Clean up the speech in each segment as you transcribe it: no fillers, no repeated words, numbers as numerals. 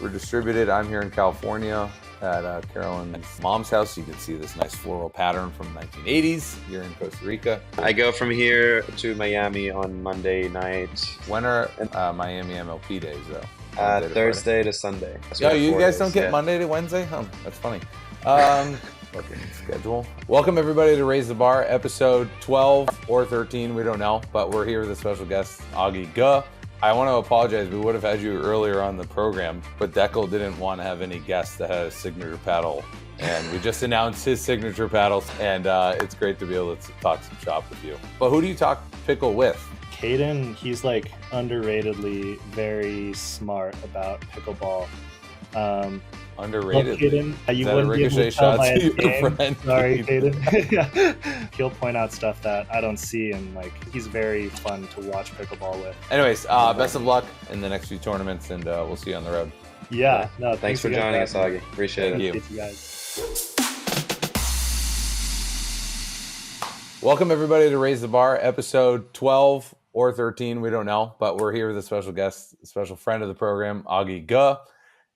We're distributed. I'm here in California at Carolyn's mom's house. You can see this nice floral pattern from 1980s here in Costa Rica. I go from here to Miami on Monday night. When are Miami MLP days, though? Thursday to Sunday. Yeah, you guys don't get Monday to Wednesday? Oh, that's funny. Fucking schedule. Welcome, everybody, to Raise the Bar, episode 12 or 13. We don't know, but we're here with a special guest, Augie Ge. I want to apologize. We would have had you earlier on the program, but Dekel didn't want to have any guests that had a signature paddle. And we just announced his signature paddles, and it's great to be able to talk some shop with you. But who do you talk pickle with? Caden, he's like underratedly very smart about pickleball. Underrated. Caden, you wouldn't a ricochet shot to your friend? Sorry, Caden. He'll point out stuff that I don't see, and like he's very fun to watch pickleball with. Anyways, best of luck in the next few tournaments, and we'll see you on the road. Yeah. No, thanks for joining us, Augie. Appreciate it. Thank you guys. Welcome, everybody, to Raise the Bar, episode 12 or 13. We don't know, but we're here with a special guest, a special friend of the program, Augie Ge.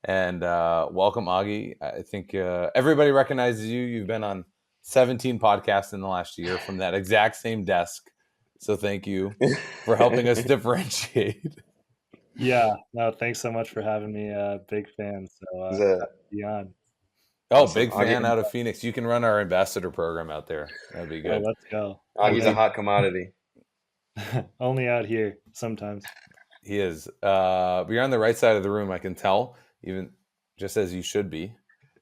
And welcome, Augie. I think everybody recognizes you. You've been on 17 podcasts in the last year from that exact same desk. So thank you for helping us differentiate. Yeah. No, thanks so much for having me. Big fan. So be on. Oh, awesome. Big fan out of Phoenix. You can run our ambassador program out there. That'd be good. Oh, let's go. Augie's a hot commodity. Only out here sometimes. He is. But you're on the right side of the room, I can tell. Even just as you should be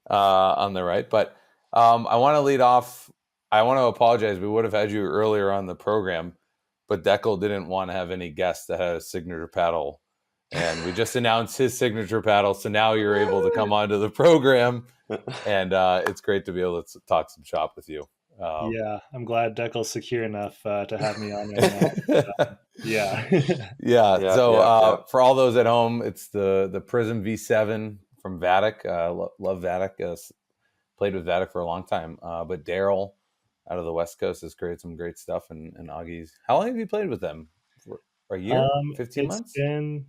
on the right. But I want to lead off. I want to apologize. We would have had you earlier on the program, but Dekel didn't want to have any guests that had a signature paddle. And we just announced his signature paddle. So now you're able to come onto the program. And it's great to be able to talk some shop with you. Yeah, I'm glad Dekel's secure enough to have me on right now. Yeah. So for all those at home, it's the Prism V7 from Vatic. Love Vatic. Played with Vatic for a long time. But Daryl out of the West Coast has created some great stuff. And Augie's. How long have you played with them? For a year? 15 months? It's been,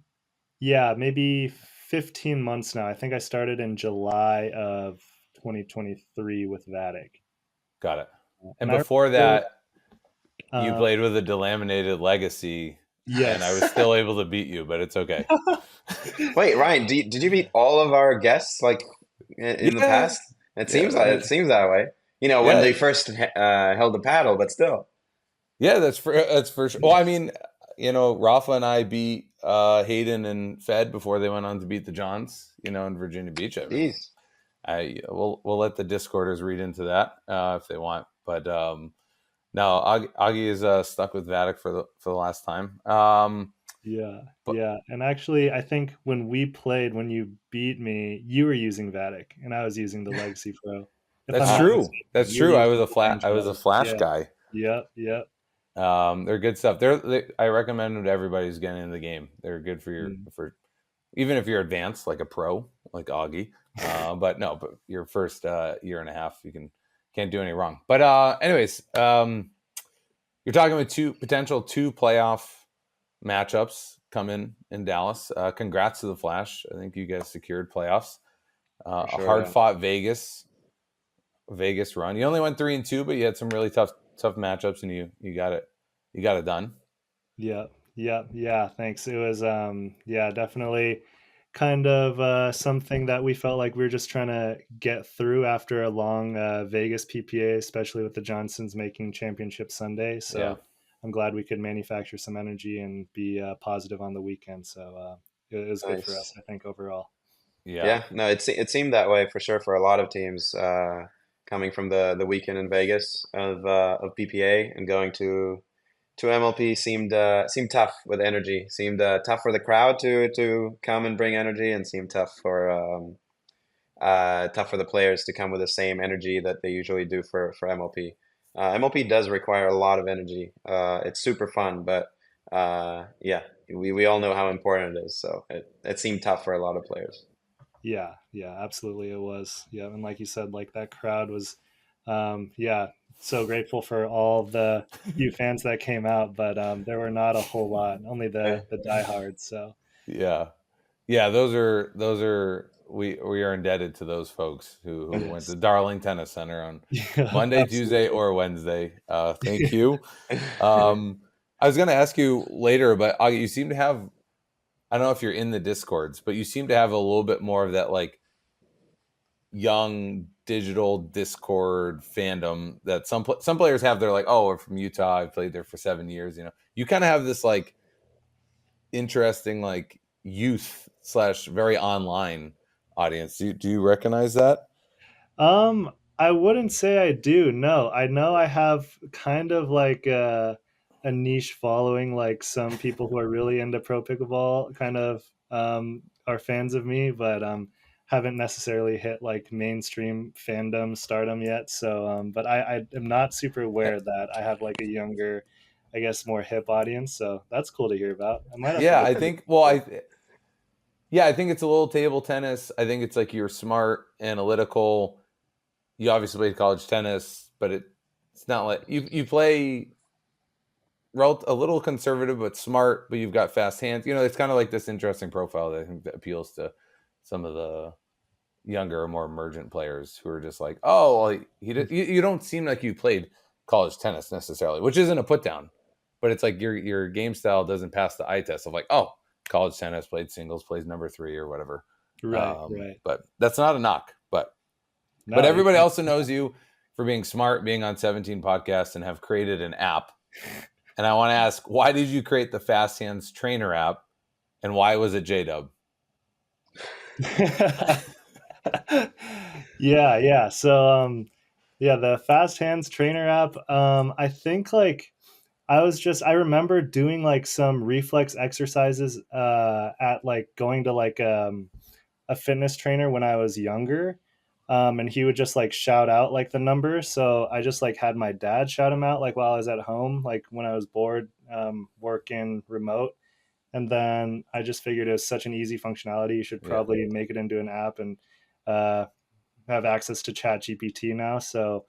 maybe 15 months now. I think I started in July of 2023 with Vatic. Got it. And before that, you played with a delaminated Legacy. Yes. And I was still able to beat you, but it's okay. Wait, Ryan, did you beat all of our guests like in the past? It seems that way. You know, when they first held the paddle, but still. Yeah, that's for sure. Well, I mean, you know, Rafa and I beat Hayden and Fed before they went on to beat the Johns, you know, in Virginia Beach. We'll let the Discorders read into that if they want. But no, Augie is stuck with Vatic for the last time. And actually, I think when you beat me, you were using Vatic, and I was using the Legacy Pro. That's true. That's true. I was a Flash guy. Yep. They're good stuff. I recommend them to everybody who's getting into the game. They're good for for even if you're advanced like a pro like Augie. But your first year and a half, you can't do any wrong. But anyways, you're talking with two playoff matchups coming in Dallas. Congrats to the Flash. I think you guys secured playoffs. A hard-fought Vegas run. You only went 3-2, but you had some really tough matchups, and you got it done. Yeah. Thanks. It was definitely kind of something that we felt like we were just trying to get through after a long Vegas PPA, especially with the Johnsons making Championship Sunday. So I'm glad we could manufacture some energy and be positive on the weekend. So it was good for us, I think, overall. Yeah. No, it seemed that way for sure for a lot of teams coming from the weekend in Vegas of PPA and going to MLP seemed tough with energy. Seemed tough for the crowd to come and bring energy, and seemed tough for the players to come with the same energy that they usually do for MLP. MLP does require a lot of energy. It's super fun, but we all know how important it is. So it seemed tough for a lot of players. Yeah, absolutely it was. Yeah, and like you said, like that crowd was, so grateful for all the few fans that came out, but there were not a whole lot, only the diehards. So yeah, Yeah, those are we are indebted to those folks who went to Darling Tennis Center on Yeah, Monday, Tuesday, absolutely. or Wednesday. Thank you. I was going to ask you later, but you seem to have, I don't know if you're in the discords, but you seem to have a little bit more of that like young digital Discord fandom that some players have. They're like, oh, we're from Utah. I've played there for 7 years. You kind of have this like interesting like youth slash very online audience. Do you recognize that? I wouldn't say I do. No, I know I have kind of like a niche following. Like some people who are really into pro pickleball kind of are fans of me, but haven't necessarily hit like mainstream fandom stardom yet. So, but I am not super aware that I have like a younger, I guess, more hip audience. So that's cool to hear about. I might have to Yeah, look I into think. Well, it. I think it's a little table tennis. I think it's like you're smart, analytical. You obviously played college tennis, but it's not like you play a little conservative but smart, but you've got fast hands. It's kind of like this interesting profile that I think that appeals to some of the younger, more emergent players who are just like, oh, well, you don't seem like you played college tennis necessarily, which isn't a put down, but it's like your game style doesn't pass the eye test of like, oh, college tennis, played singles, plays number three or whatever. Right, right. But that's not a knock. But No, everybody also knows you for being smart, being on 17 podcasts, and have created an app. And I want to ask, why did you create the Fast Hands Trainer app, and why was it JDub? Yeah, yeah. So yeah, the Fast Hands Trainer app, I think like I remember doing like some reflex exercises at like going to like a fitness trainer when I was younger. And he would just like shout out like the numbers. So I just like had my dad shout them out like while I was at home, like when I was bored, working remote. And then I just figured it was such an easy functionality. You should Yeah. probably make it into an app and uh, have access to Chat GPT now. So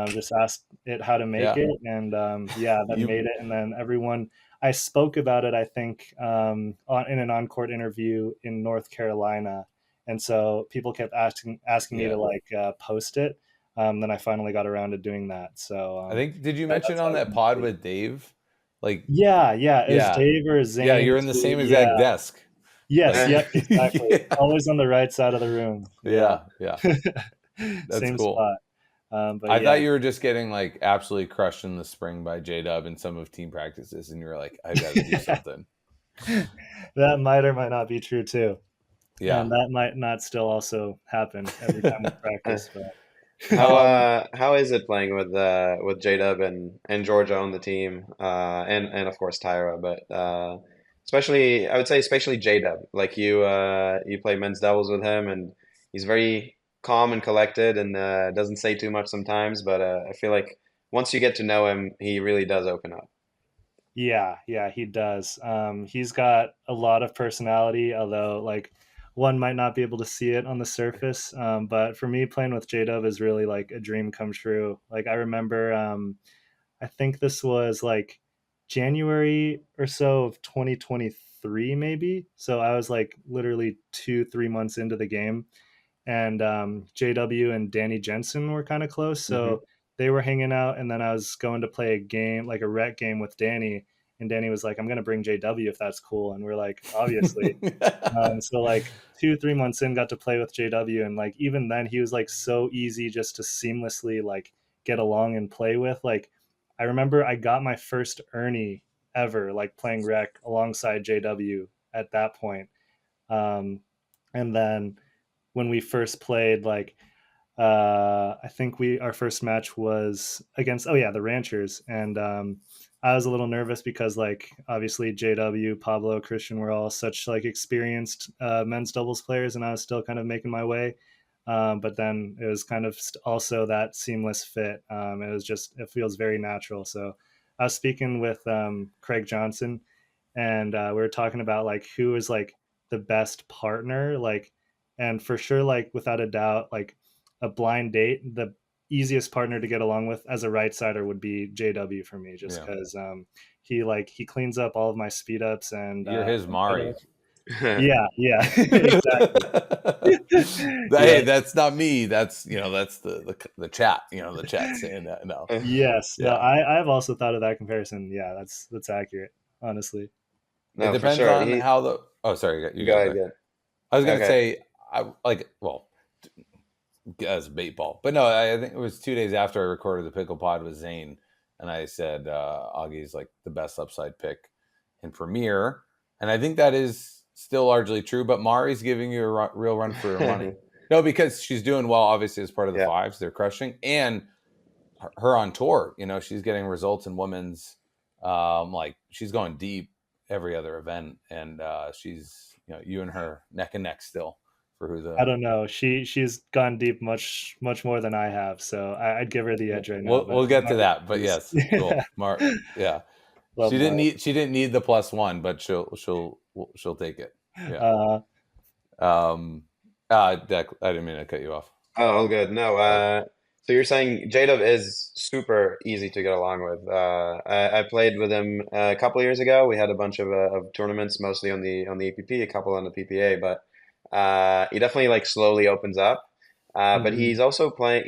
just asked it how to make Yeah. it, and yeah, then You made it. And then everyone, I spoke about it, I think, in an on-court interview in North Carolina, and so people kept asking me yeah. to like post it. Then I finally got around to doing that. So I think did you mention that's on how that pod with Dave? Like, yeah, yeah. Is yeah. Dave or Yeah, Zane you're in the too? same Yeah. exact desk. Yes. Like Yep. Exactly. yeah. Always on the right side of the room. Yeah. Yeah. That's Same cool. spot. But I thought yeah, you were just getting like absolutely crushed in the spring by J Dub in some of team practices, and you were like, I got to do something. that might or might not be true too, Yeah. and that might not still also happen every time we practice. But Um, How is it playing with J-Dub and Georgia on the team and of course Tyra, but especially I would say especially J-Dub. Like you play men's doubles with him, and he's very calm and collected and doesn't say too much sometimes, but I feel like once you get to know him, he really does open up. yeah, yeah, he does. He's got a lot of personality, although like one might not be able to see it on the surface. But for me, playing with J Dub is really like a dream come true. Like I remember, I think this was like January or so of 2023, maybe. So I was like literally 2, 3 months into the game, and JW and Danny Jensen were kind of close, Hmm. so they were hanging out. And then I was going to play a game, like a rec game, with Danny, and Danny was like, "I'm going to bring JW if that's cool," and we're like, "Obviously." So like 2, 3 months in, got to play with JW, and like even then, he was like so easy just to seamlessly like get along and play with. Like I remember I got my first Ernie ever, like playing rec alongside JW at that point. Um, and then when we first played, like I think we our first match was against, oh yeah, the Ranchers, and I was a little nervous because like obviously JW, Pablo, Christian were all such like experienced men's doubles players, and I was still kind of making my way. But then it was kind of also that seamless fit. It was just, it feels very natural. So I was speaking with Craig Johnson, and we were talking about like who is like the best partner, like, and for sure, like without a doubt, like a blind date, the easiest partner to get along with as a right sider would be JW for me, just yeah. because he cleans up all of my speed ups, and You're his Mari. Yeah, yeah, exactly. Hey, Yeah. that's not me. That's that's the chat. The chat saying that. No, Yes. No, yeah, I've also thought of that comparison. Yeah, that's accurate, honestly. it No, for depends sure. on how the. Oh, sorry, you Go go. ahead, Okay, go I was gonna ahead. say I like well as bait ball, but no, I think it was 2 days after I recorded the pickle pod with Zane, and I said Augie's like the best upside pick in Premier, and I think that is still largely true. But Mari's giving you a real run for her money. Okay. No, because she's doing well, obviously as part of the Yeah, fives, they're crushing, and her on tour. She's getting results in women's. Like she's going deep every other event, and she's you and her neck and neck still for who I the. don't know. She's gone deep much more than I have, so I'd give her the edge right now. But We'll get to Mari that, but is yes, cool. Yeah, love Mari. she didn't need the +1, but she'll take it. Yeah. Uh, Deck, I didn't mean to cut you off. oh, all good. No, Oh, so you're saying J-Dub is super easy to get along with. I played with him a couple years ago. We had a bunch of tournaments, mostly on the APP, a couple on the PPA, but he definitely like slowly opens up. But mhm. he's also playing.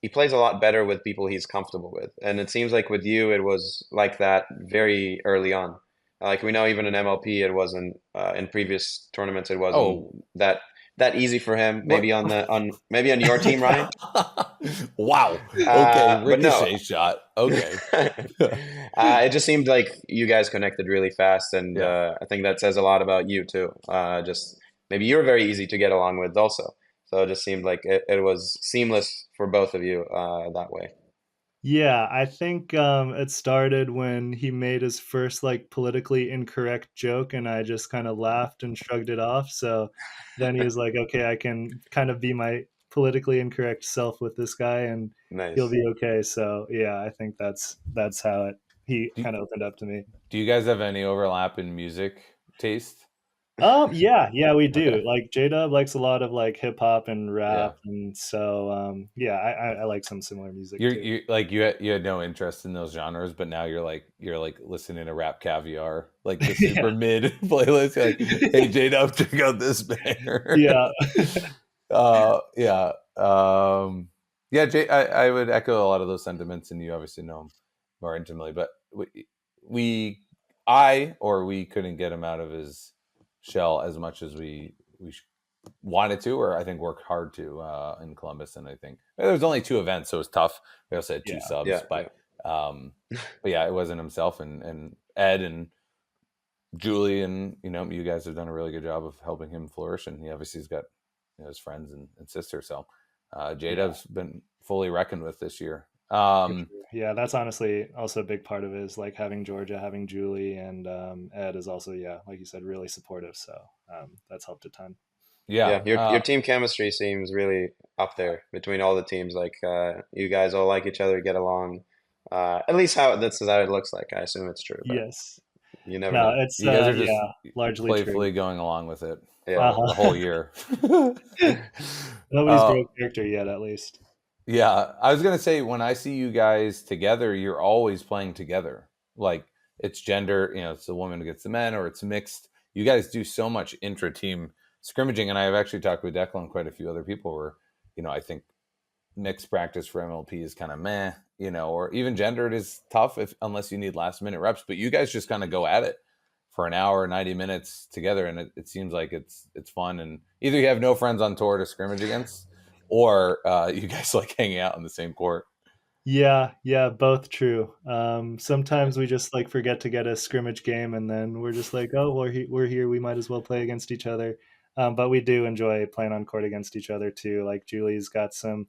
He plays a lot better with people he's comfortable with, and it seems like with you, it was like that very early on. Like we know, even in MLP, it wasn't. In previous tournaments, it wasn't oh, that easy for him. what? Maybe on your team, Ryan. Wow. Okay, But no, ricochet shot. Okay. it just seemed like you guys connected really fast, and Yeah. I think that says a lot about you too. Just maybe you're very easy to get along with also. So it just seemed like it was seamless for both of you that way. Yeah, I think, it started when he made his first, like, politically incorrect joke, and I just kinda laughed and shrugged it off, so then he was like, "Okay, I can kind of be my politically incorrect self with this guy, and he'll Nice. be okay," so, yeah, I think that's how he Do, kinda opened up to me. do you guys have any overlap in music taste? Yeah, yeah, we Okay. do, like, J-Dub likes a lot of, like, hip hop and Yeah. rap, and so, yeah, I like some similar music too. You like you had no interest in those genres, but now you're like listening to Rap Caviar, like the Yeah. super mid playlist. You're like, hey J Dub, check out this banger. Yeah. Yeah. Yeah, I would echo a lot of those sentiments, and you obviously know him more intimately. But we we couldn't get him out of his shell as much as we wanted to, or I think worked hard to in Columbus. And I think there was only 2 events, so it was tough. We also had two Yeah. subs, Yeah, yeah. um, but yeah, it wasn't himself, and Ed and Julie, and you guys have done a really good job of helping him flourish, and he obviously has got his friends and sister. So Yeah. Jada's been fully reckoned with this year. For sure. Yeah, that's honestly also a big part of it is like having Georgia, having Julie, and Ed is also, yeah, like you said, really supportive. So that's helped a ton. Yeah, Yeah, your team chemistry seems really up there between all the teams. Like you guys all like each other, get along. At least that's how it looks like. I assume it's true, but Yes. you never No, know. it's you guys are just yeah, largely true. playfully going along with it Yeah. for the whole Uh-huh. year. Nobody's uh, broke character yet, at least. Yeah, I was gonna say when I see you guys together, you're always playing together. Like it's gender, it's the woman against the men, or it's mixed. You guys do so much intra-team scrimmaging, and I've actually talked with Dekel and quite a few other people where, I think mixed practice for MLP is kind of meh, or even gendered is tough if unless you need last minute reps. But you guys just kind of go at it for an hour, 90 minutes together, and it seems like it's fun. And either you have no friends on tour to scrimmage against, or you guys like hanging out on the same court. Yeah, yeah, both true. Sometimes we just like forget to get a scrimmage game, and then we're just like, oh, we're here. We might as well play against each other. But we do enjoy playing on court against each other too. Like Julie's got some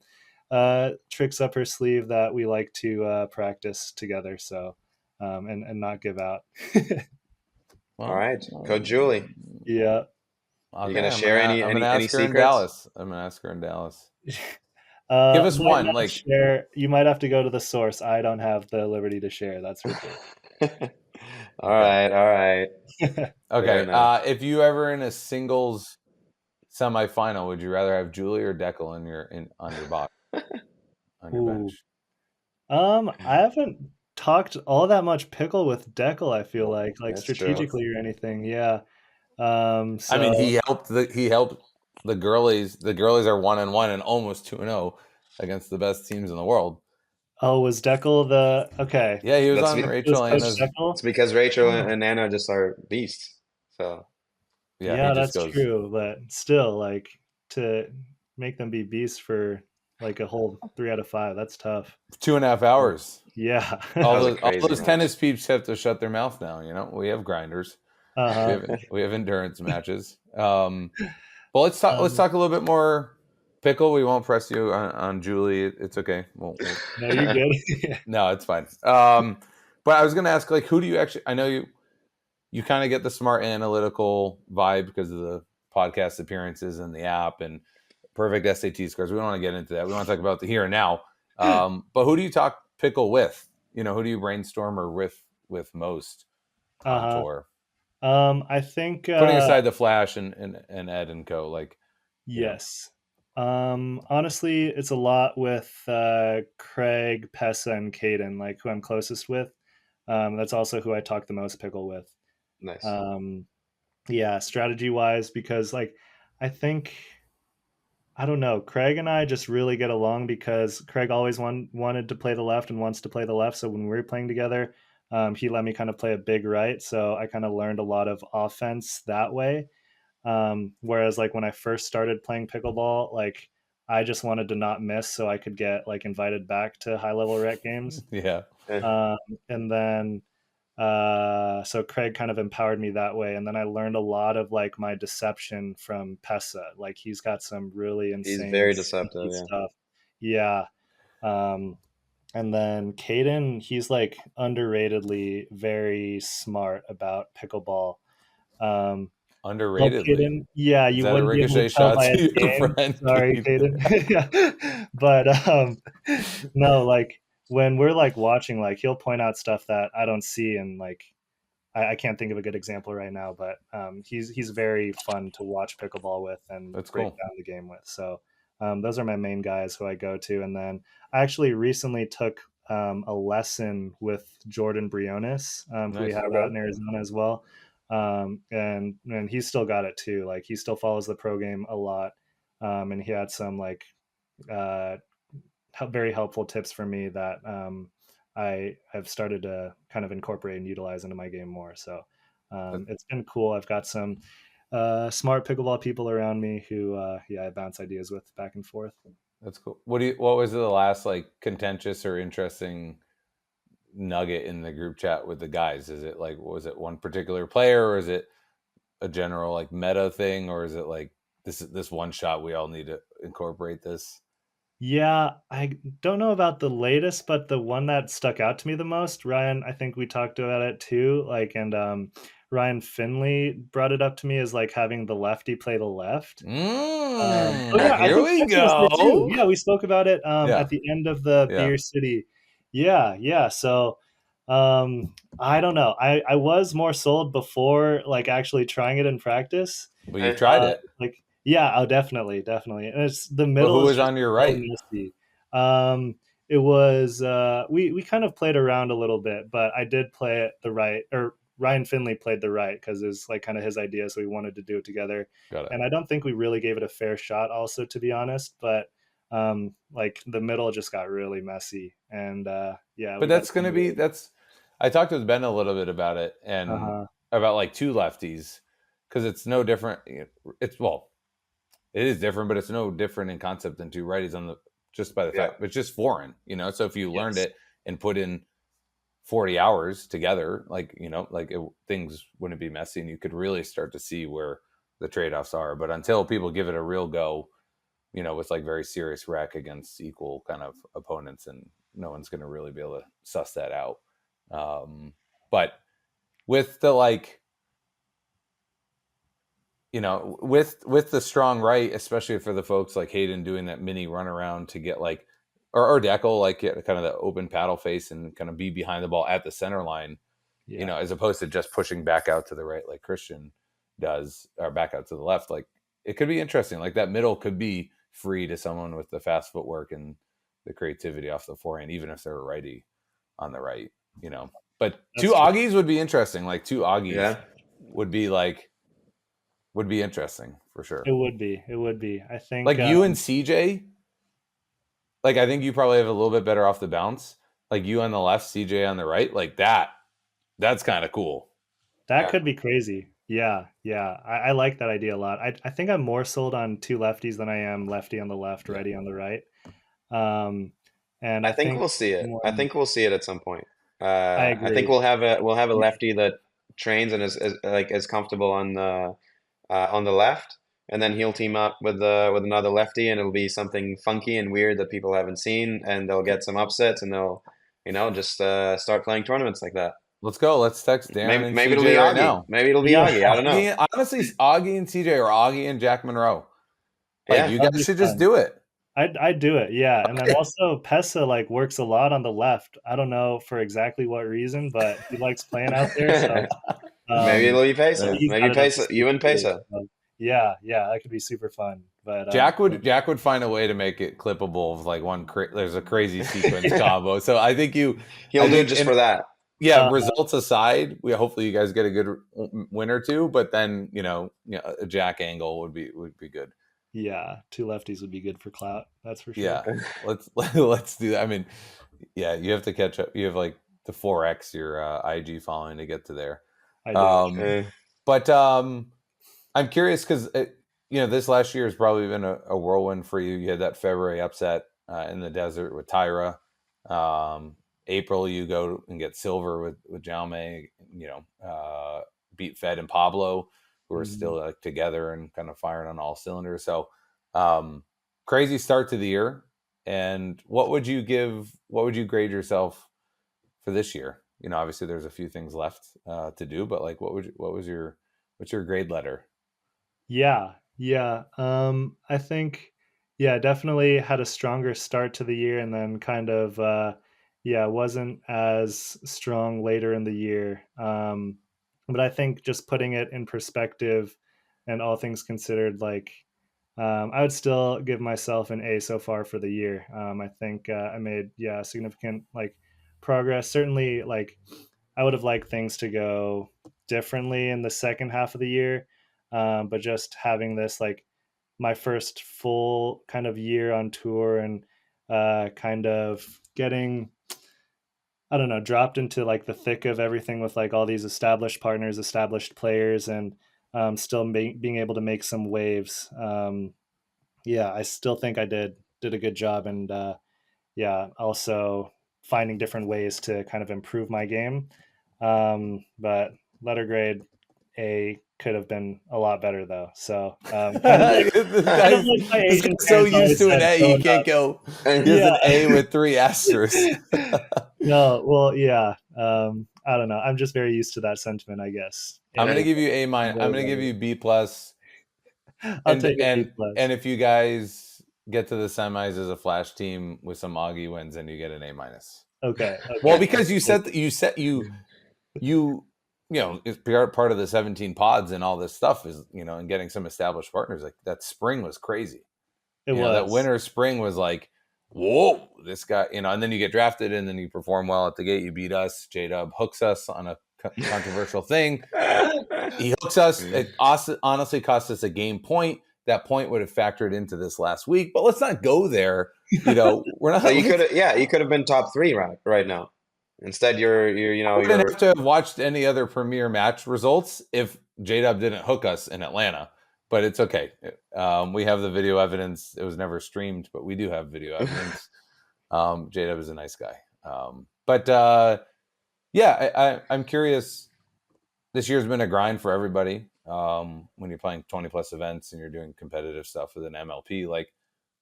tricks up her sleeve that we like to practice together. So and not give out. All Well, right, Coach Julie, Yeah. you okay, gonna share I'm gonna any ask her in secrets? Dallas. I'm gonna ask her in Dallas. Give us Might one, not like share. You might have to go to the source. I don't have the liberty to share. That's for sure. okay, All right. Fair okay. enough. If you ever in a singles semifinal, would you rather have Julie or Dekel in on your box on your Ooh. bench? I haven't talked all that much pickle with Dekel, I feel Well, like That's true. strategically or anything. Yeah. I mean, So he helped the girlies. The girlies are 1-1 and almost 2-0 against the best teams in the world. was Dekel the okay? Yeah, he was That's on be- Was Rachel Coach Anna's. it's Dekel? because Rachel Oh. and Anna just are beasts. So Yeah, he Yeah, just that's goes true, but still, like to make them be beasts for like a whole 3 out of 5, that's tough. 2.5 hours. Yeah. that was a All crazy those match. tennis peeps have to shut their mouth now. We have grinders. We Uh-huh. have endurance matches. But let's Um, talk a little bit more pickle. We won't press you on Julie. It's okay. no, you're good. No, it's fine. But I was going to ask, like, who do you actually? I know you kind of get the smart analytical vibe because of the podcast appearances and the app and perfect SAT scores. We don't want to get into that. We want to talk about the here and now. But who do you talk pickle with? Who do you brainstorm or with most on Uh-huh. tour? I think Putting aside the Flash and Ed and co, like, yes. Honestly, it's a lot with Craig, Pessa, and Caden, like who I'm closest with. That's also who I talk the most pickle with. Nice. Um, yeah, strategy wise, because like I think I don't know, Craig and I just really get along because Craig always wanted to play the left and wants to play the left. So when we were playing together, he let me kind of play a big right. So I kind of learned a lot of offense that way. Whereas like when I first started playing pickleball, like I just wanted to not miss so I could get like invited back to high level rec games. yeah. Um, and then so Craig kind of empowered me that way, and then I learned a lot of like my deception from Pessa. Like he's got some really He's insane very sneaky deceptive. Yeah. stuff. Yeah. um, and then Caden, he's like underratedly very smart about pickleball. um, well, Underratedly. Caden, yeah, Is you that a wouldn't be able to ricochet tell shot by to his your game. friend? Sorry, Caden. Yeah. But no, like when we're like watching, like he'll point out stuff that I don't see, and like I can't think of a good example right now, but he's very fun to watch pickleball with and That's break cool. down the game with. So those are my main guys who I go to, and then I actually recently took a lesson with Jordan Briones, who we Nice. have out in Arizona as well, and he's still got it too. Like he still follows the pro game a lot, and he had some like uh, very helpful tips for me that I have started to kind of incorporate and utilize into my game more. So That, it's been cool. I've got some smart pickleball people around me who, yeah, I bounce ideas with back and forth. that's cool. What was the last like contentious or interesting nugget in the group chat with the guys? Is it like, was it one particular player, or is it a general like meta thing, or is it like this one shot we all need to incorporate this? Yeah, I don't know about the latest, but the one that stuck out to me the most, Ryan, I think we talked about it too. Like, and Ryan Finley brought it up to me as like having the lefty play the left. Oh yeah, I Here think we Texas did too. go. Yeah, we spoke about it Yeah, at the end of the yeah. Beer City. Yeah, yeah. So I don't know. I was more sold before like actually trying it in practice. But you've tried it. Like yeah, oh definitely, definitely. And it's the But middle who is was just on your so right? messy. It was we kind of played around a little bit, but I did play it the right, or Ryan Finley played the right because it was like kind of his idea, so we wanted to do it together. Got it. And I don't think we really gave it a fair shot, also, to be honest. But like the middle just got really messy, and yeah, But we got that's some gonna be really. that's. I talked with Ben a little bit about it and Uh-huh. about like two lefties, because it's no different. It's well, it is different, but it's no different in concept than two righties on the just by the Yeah. fact it's just foreign. So if you learned Yes. it and put in 40 hours together, like things wouldn't be messy, and you could really start to see where the trade-offs are. But until people give it a real go, with like very serious rec against equal kind of opponents, and no one's going to really be able to suss that out. But with the like, with the strong right, especially for the folks like Hayden doing that mini run around to get like, or Dekel, like get kind of the open paddle face and kind of be behind the ball at the center line, Yeah. as opposed to just pushing back out to the right like Christian does, or back out to the left. Like it could be interesting. Like that middle could be free to someone with the fast footwork and the creativity off the forehand, even if they're a righty on the right. But two That's true. Augies would be interesting. Like two Augies Yeah. would be like would be interesting for sure. It would be. It would be. I think Like you and CJ, like I think you probably have a little bit better off the bounce. Like you on the left, CJ on the right, like that's kind of cool. that could be crazy. Yeah, yeah. I like that idea a lot. I think I'm more sold on two lefties than I am lefty on the left, righty on the right. Um, and I I think think we'll see it. I think we'll see it at some point. I I think agree. we'll have a Yeah, lefty that trains and is like as comfortable on the left, and then he'll team up with another lefty, and it'll be something funky and weird that people haven't seen, and they'll get some upsets, and they'll just start playing tournaments like that. Let's go. Let's text Darren and Maybe it'll be CJ right Augie. now. Maybe it'll be yeah, Augie. I don't know. Honestly, Augie and CJ or Augie and Jack Monroe. Like Yeah. you that'd guys be should just fun. do it. I'd do it. Yeah, and then Okay. also Pesa like works a lot on the left. I don't know for exactly what reason, but he likes playing out there. So Maybe it'll be Nice. Pesa. he's got Maybe it up his Pesa. sleeve You and too. Pesa. So, yeah, yeah, that could be super fun. But Jack would find a way to make it clippable of like there's a crazy sequence combo. So I think He'll I do it think just for that. yeah, results aside, hopefully you guys get a good win or two, but then a Jack angle would be good. yeah, two lefties would be good for clout. That's for sure. Yeah, let's do that. I mean, yeah, you have to catch up. You have like the 4x your IG following to get to there. I do. But I'm curious because this last year has probably been a whirlwind for you. You had that February upset in the desert with Tyra. April, you go and get silver with Jaume. Beat Fed and Pablo, who are still like together and kind of firing on all cylinders. So crazy start to the year. And what would you grade yourself for this year? Obviously there's a few things left to do, but like what's your grade letter? Yeah, yeah. I think, yeah, definitely had a stronger start to the year, and then kind of, wasn't as strong later in the year. But I think just putting it in perspective, and all things considered, like, I would still give myself an A so far for the year. I think I made significant like progress. Certainly, like I would have liked things to go differently in the second half of the year, but just having this like my first full kind of year on tour, and kind of getting, I don't know, dropped into like the thick of everything with like all these established partners, established players, and still being able to make some waves. I still think I did a good job, and also finding different ways to kind of improve my game. But letter grade A could have been a lot better though. So kind of like, my This Asian guy's so parents used always to an said A, he growing can't up. go. He has an A with 3 asterisks. No, well, yeah. I don't know. I'm just very used to that sentiment, I guess. I'm gonna give you A minus. I'm gonna give you B plus. I'll take a B plus. And if you guys get to the semis as a flash team with some Augie wins, then you get an A minus. Okay. Well, because you said it's part of the 17 pods and all this stuff is, and getting some established partners. Like that spring was crazy. It was. That winter spring was like, whoa, this guy, and then you get drafted and then you perform well at the gate. You beat us. J-Dub hooks us on a controversial thing. He hooks us. It honestly cost us a game point. That point would have factored into this last week, but let's not go there. We're not. So you could have been top 3 right now. Instead, you're I didn't have to have watched any other premier match results if J-Dub didn't hook us in Atlanta. But it's okay. We have the video evidence. It was never streamed, but we do have video evidence. J-Dub is a nice guy. I'm curious. This year's been a grind for everybody. When you're playing 20 plus events and you're doing competitive stuff with an MLP, like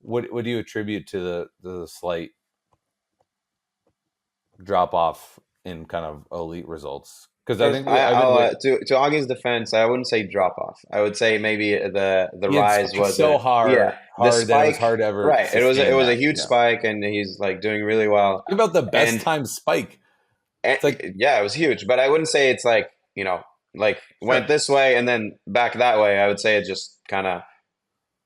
what do you attribute to the slight drop off in kind of elite results? Because I think to Augie's defense, I wouldn't say drop off. I would say maybe the rise was so hard. Yeah, hard the spike, that it was hard to ever. Right, it was a huge spike, and he's like doing really well. Talk about the best time spike. It's like it was huge, but I wouldn't say it's like went this way and then back that way. I would say it just kind of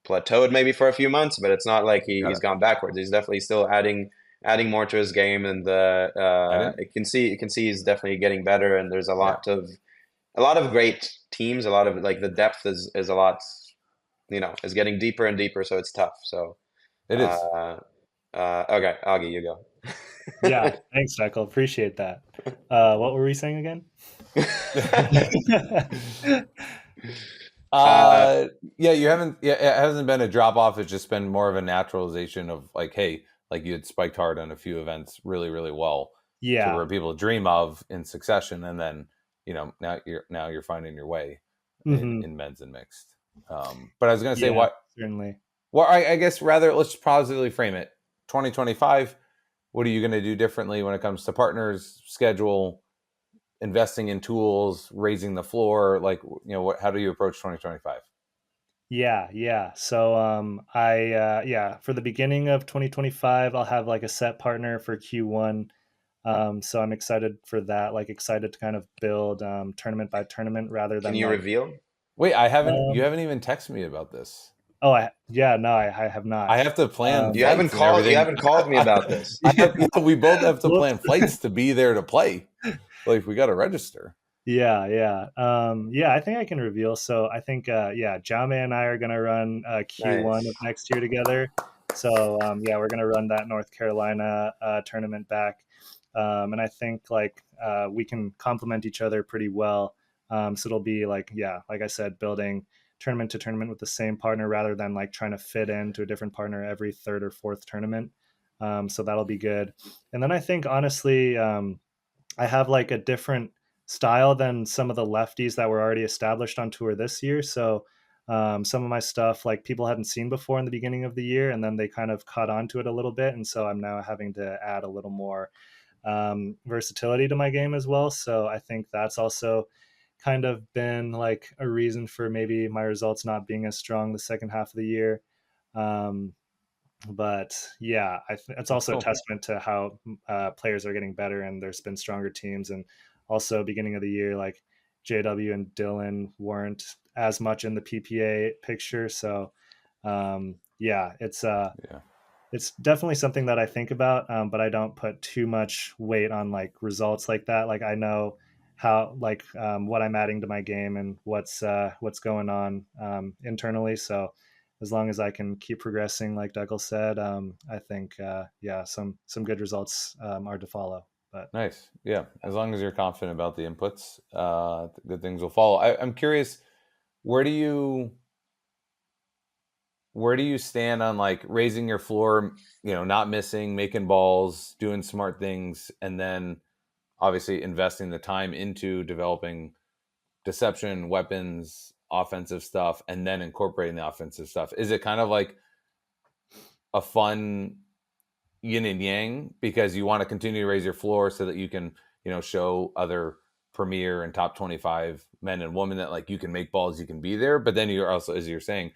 plateaued maybe for a few months, but it's not like he's gone backwards. He's definitely still adding more to his game, and you can see he's definitely getting better. And there's a lot of a lot of great teams. A lot of like the depth is a lot, is getting deeper and deeper. So it's tough. So It is. uh, okay, Augie, you go. Yeah, thanks, Dekel. Appreciate that. What were we saying again? uh, uh yeah, you haven't, yeah, it hasn't been a drop off, it's just been more of a naturalization of like, hey, like you had spiked hard on a few events really, really well to Yeah. where people dream of in succession, and then now you're finding your way Hmm. in men's and mixed. But I was gonna say, Yeah, what certainly. well, I guess rather let's positively frame it. 2025, what are you going to do differently when it comes to partners, schedule, investing in tools, raising the floor? Like, how do you approach 2025? Yeah, yeah. So yeah, for the beginning of 2025, I'll have like a set partner for Q1. So I'm excited for that, like excited to kind of build tournament by tournament rather can than you like reveal? Wait, you um haven't even texted me about this. oh yeah, no, I have I not. have to plan You haven't flights and called. You everything. haven't called me about this. I have, we both have to Whoops. plan flights to be there to play. Like, we got to register. Yeah, yeah. Yeah, I think I can reveal. So I think yeah, Jame and I are gonna run Q1 of Nice. next year together. So yeah, we're gonna run that North Carolina tournament back. And I think like we can complement each other pretty well. So it'll be like, yeah, like I said, building tournament to tournament with the same partner rather than like trying to fit into a different partner every third or fourth tournament. So that'll be good. And then I think honestly, I have like a different style than some of the lefties that were already established on tour this year. So some of my stuff like people hadn't seen before in the beginning of the year, and then they kind of caught on to it a little bit, and so I'm now having to add a little more versatility to my game as well. So I think that's also kind of been like a reason for maybe my results not being as strong the second half of the year. Um, but yeah, it's That's also a cool. testament to how players are getting better, and there's been stronger teams. And also, beginning of the year, like JW and Dylan weren't as much in the PPA picture, so yeah, Yeah. it's definitely something that I think about, but I don't put too much weight on like results like that. Like I know how like what I'm adding to my game and what's going on internally. So as long as I can keep progressing, like Douglas said, I think yeah, some good results are to follow. But Nice. Yeah. As long as you're confident about the inputs, good things will follow. I'm curious, where do you where do you stand on like raising your floor, not missing, making balls, doing smart things, and then obviously investing the time into developing deception, weapons, offensive stuff, and then incorporating the offensive stuff? Is it kind of like a fun yin and yang because you want to continue to raise your floor so that you can, show other premier and top 25 men and women that like you can make balls, you can be there. But then you're also, as you're saying,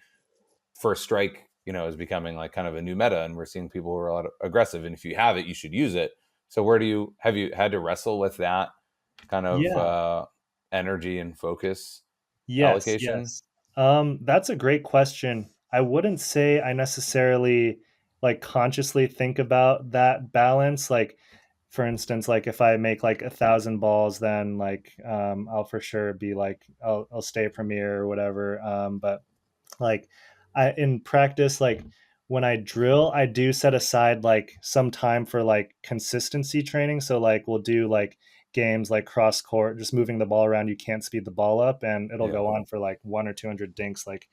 first strike, is becoming like kind of a new meta, and we're seeing people who are a lot aggressive. And if you have it, you should use it. So where do you have you had to wrestle with that kind of yeah, energy and focus yes, allocation? yes. That's a great question. I wouldn't say I necessarily like consciously think about that balance. Like, for instance, like if I make like 1,000 balls, then like I'll for sure be like I'll stay premier or whatever. But like I in practice, like when I drill, I do set aside like some time for like consistency training. So like we'll do like games like cross court, just moving the ball around. You can't speed the ball up, and it'll Yeah. go on for like 1 or 200 dinks. Like,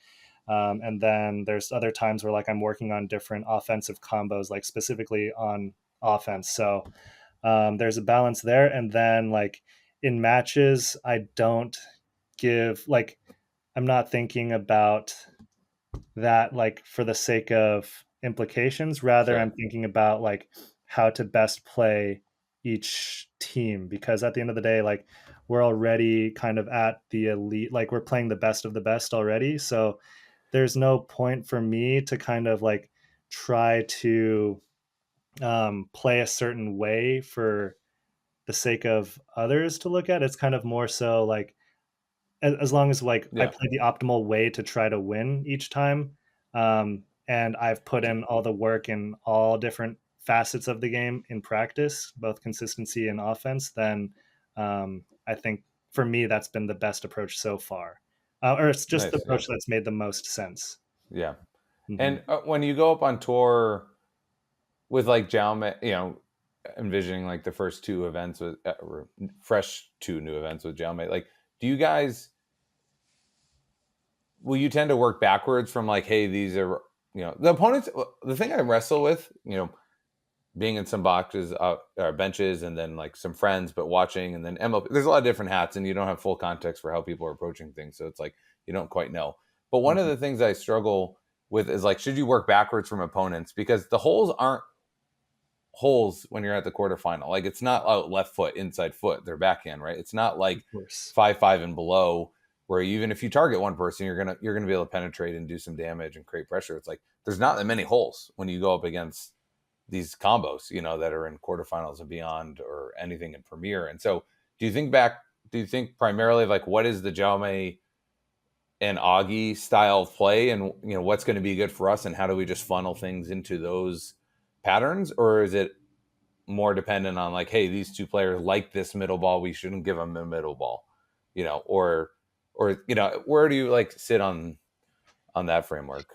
and then there's other times where like I'm working on different offensive combos, like specifically on offense. So there's a balance there. And then like in matches, I don't give like I'm not thinking about that like for the sake of implications. Rather, Sure. I'm thinking about like how to best play each team, because at the end of the day, like we're already kind of at the elite, like we're playing the best of the best already. So there's no point for me to kind of like try to play a certain way for the sake of others to look at. It's kind of more so like as long as like I Yeah. play the optimal way to try to win each time, and I've put in all the work in all different facets of the game in practice, both consistency and offense, then I think for me, that's been the best approach so far, or it's just the Nice. Yeah. approach that's made the most sense. Yeah. Hmm. And when you go up on tour with like Jaume, envisioning like the first two events with fresh two new events with Jaume, like, do you guys, will you tend to work backwards from like, hey, these are, the opponents, the thing I wrestle with, being in some boxes, or benches, and then like some friends, but watching, and then MLP. There's a lot of different hats, and you don't have full context for how people are approaching things, so it's like you don't quite know. But one of Hmm. the things I struggle with is like, should you work backwards from opponents, because the holes aren't holes when you're at the quarterfinal. Like, it's not left foot, inside foot, they're backhand, right? It's not Of like course. 5-5 and below, where even if you target one person, you're gonna be able to penetrate and do some damage and create pressure. It's like there's not that many holes when you go up against these combos, that are in quarterfinals and beyond, or anything in Premier. And so, do you think primarily like, what is the Jaume and Augie style of play, and what's going to be good for us, and how do we just funnel things into those patterns? Or is it more dependent on like, hey, these two players like this middle ball, we shouldn't give them the middle ball, or where do you like sit on that framework?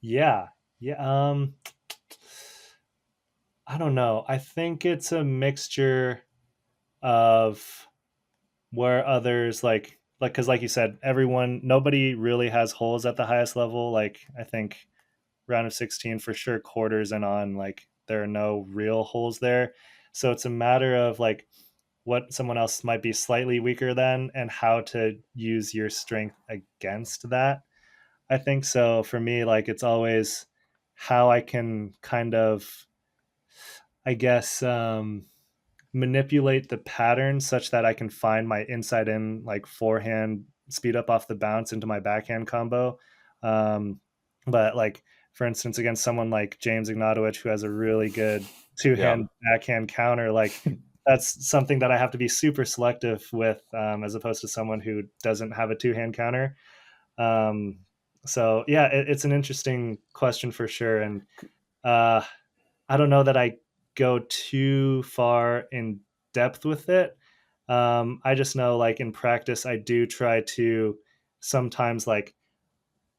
Yeah. Yeah. I don't know. I think it's a mixture of where others like because like you said, everyone nobody really has holes at the highest level. Like I think round of 16 for sure, quarters and on, like there are no real holes there. So it's a matter of like what someone else might be slightly weaker than and how to use your strength against that. I think so. For me, like it's always how I can kind of, I guess, manipulate the pattern such that I can find my inside in like forehand speed up off the bounce into my backhand combo. Um, but like for instance, against someone like James Ignatowicz who has a really good two Yeah. hand backhand counter, like that's something that I have to be super selective with, as opposed to someone who doesn't have a two hand counter. Um, so yeah, it's an interesting question for sure, and uh, I don't know that I go too far in depth with it. I just know, like in practice, I do try to sometimes like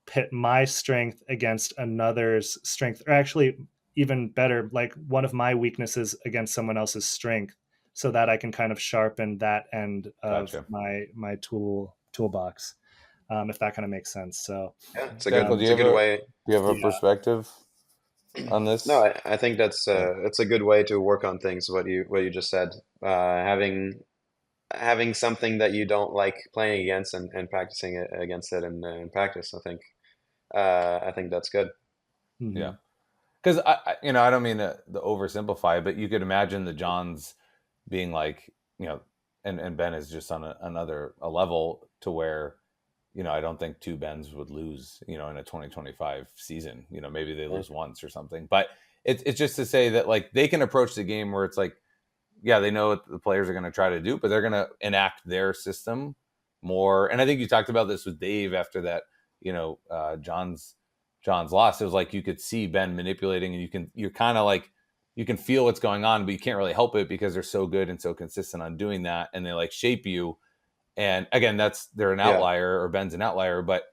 pit my strength against another's strength, or actually even better, like one of my weaknesses against someone else's strength, so that I can kind of sharpen that end of Gotcha. my toolbox, if that kind of makes sense. So Yeah, Dekel, it's a good way. do you have a yeah, perspective on No, this? I think that's Yeah. it's a good way to work on things. What you just said, having something that you don't like playing against, and practicing it against it in practice. I think that's good. Yeah. hmm Because I don't mean to oversimplify, but you could imagine the Johns being like, and Ben is just on another a level to where, I don't think two Bens would lose, in a 2025 season. Maybe they Yeah. lose once or something. But it's just to say that like they can approach the game where it's like, yeah, they know what the players are going to try to do, but they're going to enact their system more. And I think you talked about this with Dave after that, John's loss. It was like you could see Ben manipulating, and you're kind of like, you can feel what's going on, but you can't really help it because they're so good and so consistent on doing that, and they like shape you. And again, they're an Yeah. outlier, or Ben's an outlier, but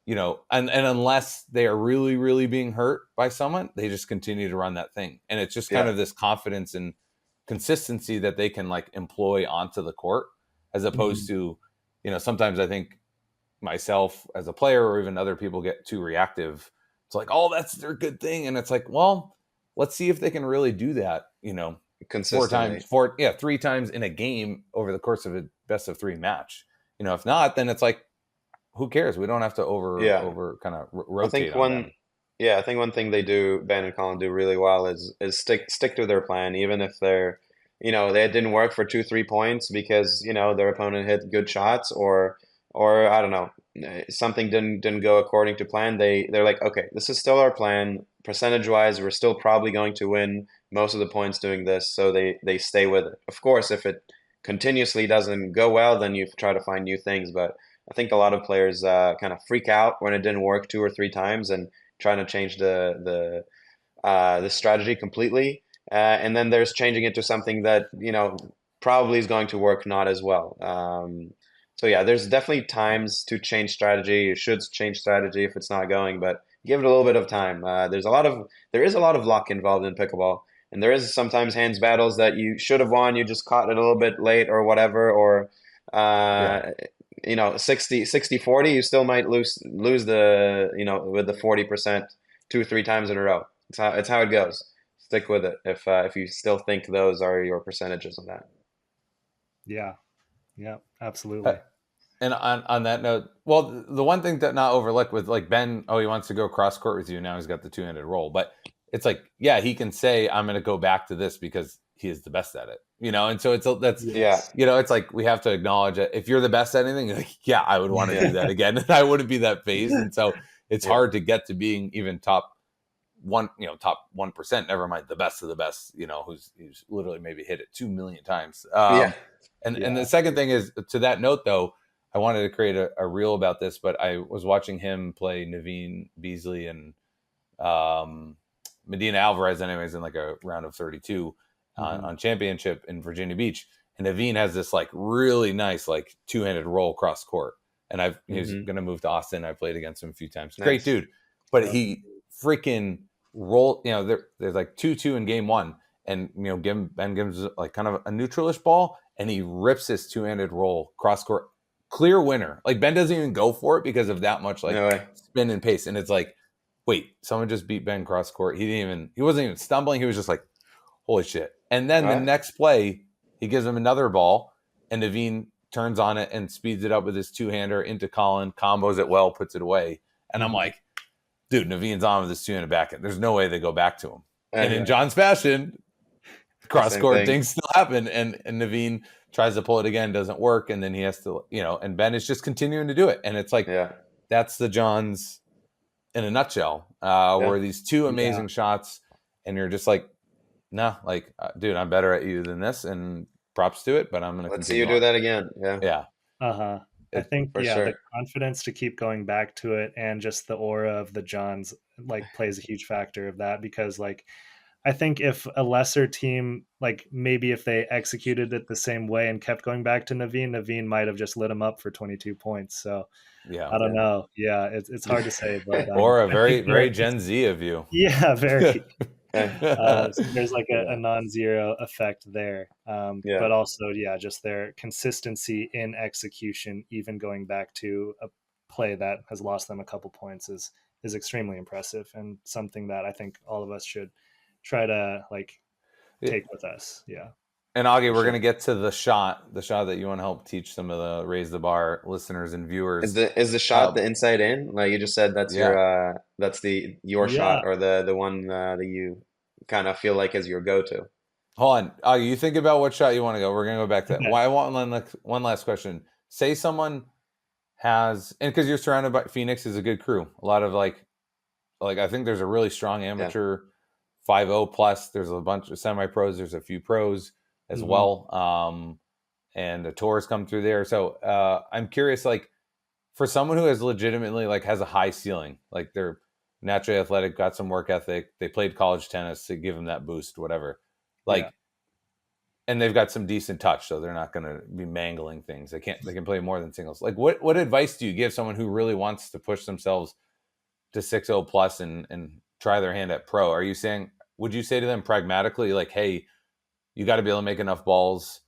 and unless they are really, really being hurt by someone, they just continue to run that thing. And it's just kind Yeah. of this confidence and consistency that they can like employ onto the court, as opposed hmm to, sometimes I think myself as a player, or even other people, get too reactive. It's like, oh, that's their good thing. And it's like, well, let's see if they can really do that, Consistently. three times in a game over the course of a best of three match. If not, then it's like, who cares? We don't have to Yeah. over kind of I rotate think on one them. Yeah, I think one thing they do, Ben and Colin do really well, is stick to their plan, even if they didn't work for 2, 3 points because, their opponent hit good shots, or I don't know, something didn't go according to plan. They're like, okay, this is still our plan. Percentage wise, we're still probably going to win most of the points doing this, so they stay with it. Of course, if it continuously doesn't go well, then you try to find new things. But I think a lot of players kind of freak out when it didn't work 2 or 3 times, and trying to change the strategy completely. And then there's changing it to something that probably is going to work not as well. So yeah, there's definitely times to change strategy. You should change strategy if it's not going, but give it a little bit of time. There is a lot of luck involved in pickleball, and there is sometimes hands battles that you should have won, you just caught it a little bit late or whatever, or Yeah. uh, 60-40, you still might lose the, with the 40% 2 or 3 times in a row. It's how it goes. Stick with it if you still think those are your percentages on that. Yeah. Yeah, Uh, absolutely. And on that note, well, the one thing to not overlook with like Ben, he wants to go cross court with you. Now he's got the two-handed roll, but it's like, yeah, he can say, I'm going to go back to this because he is the best at it, And so that's, Yeah. Yes. it's like we have to acknowledge that if you're the best at anything, like, yeah, I would want to Yeah. do that again. And I wouldn't be that phased. And so it's Yeah. hard to get to being even top 1%, never mind the best of the best, who's literally maybe hit it 2 million times. Yeah. And the second thing is, to that note, though, I wanted to create a reel about this, but I was watching him play Naveen Beasley and Medina Alvarez, anyways, in like a round of 32 on championship in Virginia Beach. And Naveen has this like really nice like two-handed roll cross court. And he's going to move to Austin. I played against him a few times. Nice. Great dude. But he freaking rolled, there's like 2-2 in game one. And, Ben gives like kind of a neutralish ball, and he rips his two-handed roll cross court. Clear winner. Like Ben doesn't even go for it because of that much like No way. spin and pace. And it's like, wait, someone just beat Ben cross court. He wasn't even stumbling. He was just like, holy shit. And then the next play, he gives him another ball, and Naveen turns on it and speeds it up with his two-hander into Colin, combos it well, puts it away. And I'm like, dude, Naveen's on with his two-handed backhand. There's no way they go back to him. And in John's fashion, cross-court things still happen, and Naveen tries to pull it again, doesn't work, and then he has to, and Ben is just continuing to do it. And it's like, that's the Johns in a nutshell, where these two amazing shots, and you're just like, no, like, dude, I'm better at you than this, and props to it, but I'm going to Let's see you do that again. Yeah. I think, sure. the confidence to keep going back to it, and just the aura of the Johns like plays a huge factor of that, because like, I think if a lesser team, like maybe if they executed it the same way and kept going back to Naveen might have just lit him up for 22 points. So I don't know. Yeah, it's hard to say, but or a very Gen Z of you. Yeah, very. So there's like a non-zero effect there, but also just their consistency in execution, even going back to a play that has lost them a couple points, is extremely impressive, and something that I think all of us should try to like take with us. And Augie, we're going to get to the shot that you want to help teach some of the Raise the Bar listeners and viewers. Is the shot the inside in? Like you just said, that's your shot, or the one that you kind of feel like is your go-to. Hold on, Augie, you think about what shot you want to go. We're going to go back to that. Why I want one last question. Say someone has, and because you're surrounded by Phoenix is a good crew. A lot of like I think there's a really strong amateur 5-0 plus. There's a bunch of semi-pros. There's a few pros as well. And the tours come through there. So I'm curious, like, for someone who has legitimately like has a high ceiling, like they're naturally athletic, got some work ethic, they played college tennis to give them that boost, whatever. Like, and they've got some decent touch, so they're not going to be mangling things. They can play more than singles. Like, what advice do you give someone who really wants to push themselves to 6-0 plus and try their hand at pro? Would you say to them pragmatically, like, hey, you got to be able to make enough balls,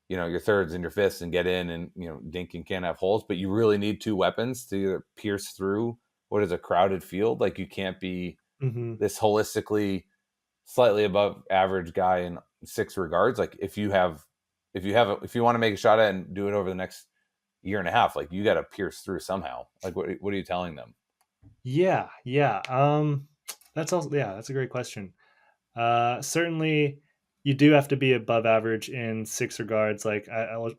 your thirds and your fifths, and get in, and dinking can't have holes, but you really need two weapons to either pierce through what is a crowded field. Like, you can't be this holistically slightly above average guy in 6 regards. Like, if you want to make a shot at and do it over the next year and a half, like, you got to pierce through somehow. Like, what are you telling them? That's a great question. Certainly you do have to be above average in 6 regards. Like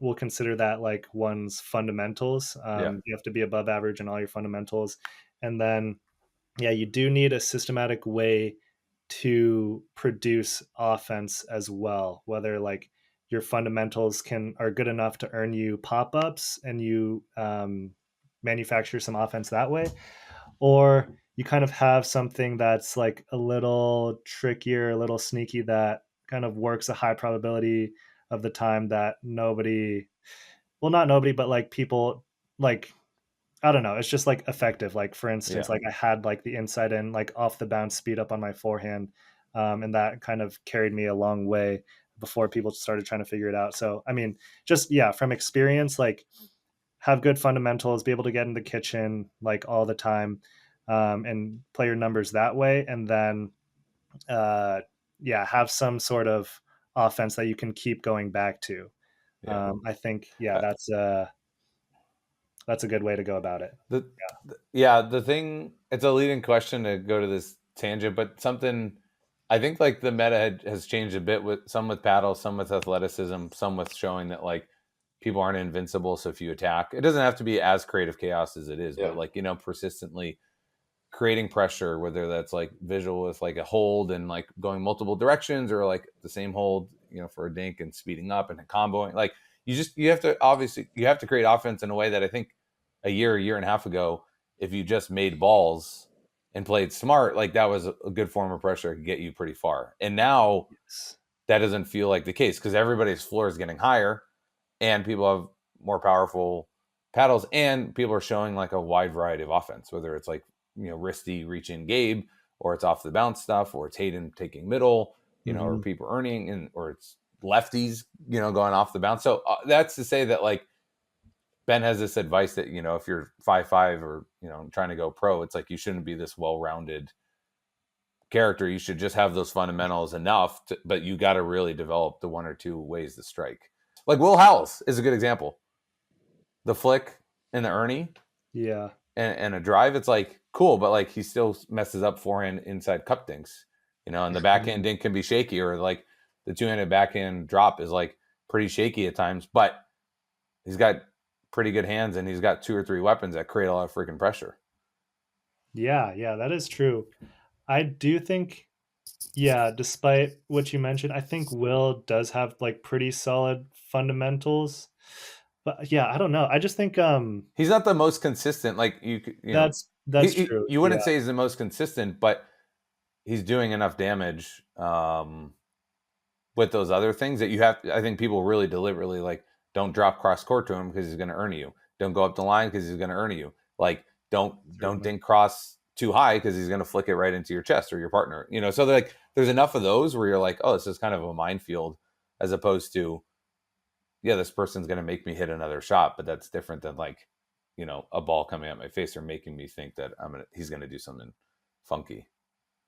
we'll consider that like one's fundamentals. You have to be above average in all your fundamentals. And then, you do need a systematic way to produce offense as well, whether like your fundamentals are good enough to earn you pop-ups and you manufacture some offense that way, or you kind of have something that's like a little trickier, a little sneaky, that kind of works a high probability of the time that nobody, well, not nobody, but like people, like, I don't know, it's just like effective. Like for instance, Yeah. like I had like the inside in, like off the bounce speed up on my forehand, and that kind of carried me a long way before people started trying to figure it out. So I mean, just yeah, from experience, like have good fundamentals, be able to get in the kitchen like all the time, and play your numbers that way, and then uh, yeah, have some sort of offense that you can keep going back to. Yeah. I think yeah, Uh, that's a good way to go about it. the, yeah, the thing, it's a leading question to go to this tangent, but something I think like the meta has changed a bit, with some with paddle, some with athleticism, some with showing that like people aren't invincible. So if you attack, it doesn't have to be as creative chaos as it is, Yeah. but like, persistently creating pressure, whether that's like visual with like a hold and like going multiple directions, or like the same hold, for a dink and speeding up and comboing. Like you have to, obviously you have to create offense in a way that I think a year and a half ago, if you just made balls and played smart, like that was a good form of pressure, to get you pretty far. And now Yes. that doesn't feel like the case, because everybody's floor is getting higher and people have more powerful paddles, and people are showing like a wide variety of offense, whether it's like, Risty reaching Gabe, or it's off the bounce stuff, or it's Hayden taking middle, or Mm-hmm. people earning, and or it's lefties, going off the bounce. So that's to say that like Ben has this advice that, if you're 5'5", or, trying to go pro, it's like you shouldn't be this well-rounded character. You should just have those fundamentals enough but you got to really develop the one or two ways to strike. Like Will Howells is a good example. The flick and the Ernie Yeah. and a drive, it's like cool, but like he still messes up forehand inside cup dinks, and the backhand dink can be shaky, or like the two-handed backhand drop is like pretty shaky at times, but he's got pretty good hands and he's got two or three weapons that create a lot of freaking pressure. Yeah, that is true. I do think, yeah, despite what you mentioned, I think Will does have like pretty solid fundamentals. But yeah, I don't know. I just think He's not the most consistent. Like that's true. you Yeah. wouldn't say he's the most consistent, but he's doing enough damage with those other things that you have. I think people really deliberately like, don't drop cross court to him because he's going to earn you. Don't go up the line because he's going to earn you. Like don't Certainly. dink cross too high because he's going to flick it right into your chest or your partner. So like there's enough of those where you're like, oh, this is kind of a minefield, as opposed to, yeah, this person's going to make me hit another shot, but that's different than like, a ball coming at my face or making me think that he's going to do something funky.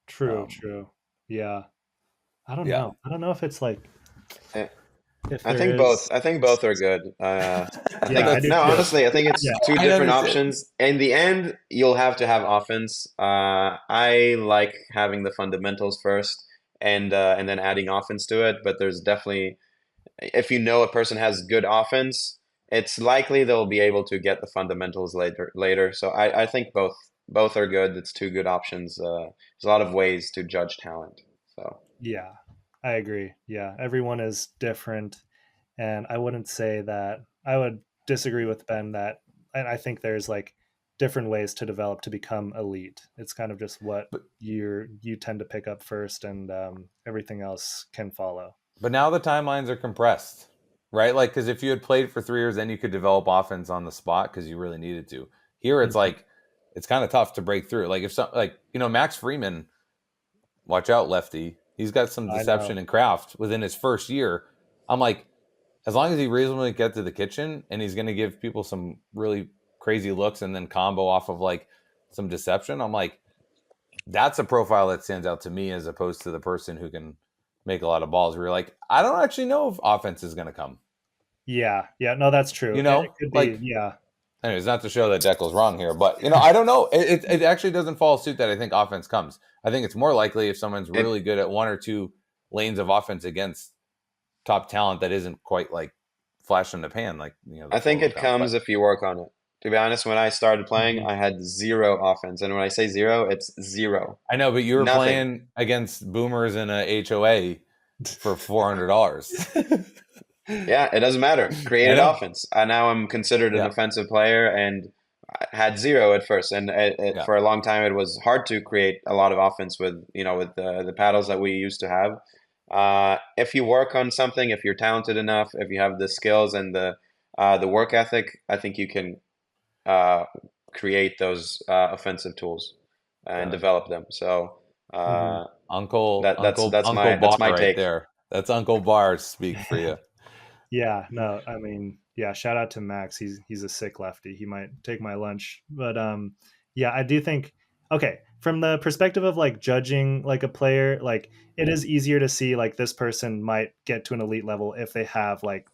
True. Yeah. I don't Yeah. know. I don't know if it's like Eh, if I there think both. is. I think both are good. I Yeah, think I do no, too. honestly, I think it's Yeah. two I different understand. options. In the end, you'll have to have offense. I like having the fundamentals first, and then adding offense to it. But there's definitely, if you know a person has good offense, it's likely they'll be able to get the fundamentals later. So I think both are good. It's two good options. There's a lot of ways to judge talent. So Yeah. I agree. Yeah. Everyone is different. And I wouldn't say that I would disagree with Ben that, and I think there's like different ways to develop to become elite. It's kind of just what But you tend to pick up first, and everything else can follow. but now the timelines are compressed, right? Like, because if you had played for 3 years, then you could develop offense on the spot because you really needed to. Here, it's Mhm. like it's kind of tough to break through. Like if some, like Max Freeman, watch out, lefty. He's got some I know. deception and craft within his first year. I'm like, as long as he reasonably get to the kitchen and he's going to give people some really crazy looks and then combo off of like some deception, I'm like, that's a profile that stands out to me, as opposed to the person who can make a lot of balls where you're like, I don't actually know if offense is going to come. Yeah. No, that's true. It could be. Like, Yeah. anyways, not to show that Deckel's wrong here, but I don't know. It actually doesn't follow suit that I think offense comes. I think it's more likely if someone's it really good at one or two lanes of offense against top talent that isn't quite like flash in the pan, like the I think flow of it talent. comes But if you work on it. To be honest, when I started playing, Mhm. I had zero offense, and when I say zero, it's zero, I know, but you were nothing. playing against boomers in a HOA for $400. Yeah, it doesn't matter. I Created know. offense. And now I'm considered an Yeah. offensive player, and I had zero at first. And Yeah. for a long time, it was hard to create a lot of offense with with the paddles that we used to have. If you work on something, if you're talented enough, if you have the skills and the work ethic, I think you can uh, create those offensive tools and Got it. develop them. So Mhm. Uncle that Uncle that's Uncle my Bar right take. there. That's Uncle Bar speak for you. Yeah, no, I mean, yeah, shout out to Max. He's a sick lefty. He might take my lunch. But yeah, I do think okay, from the perspective of like judging like a player, like it is easier to see like this person might get to an elite level if they have like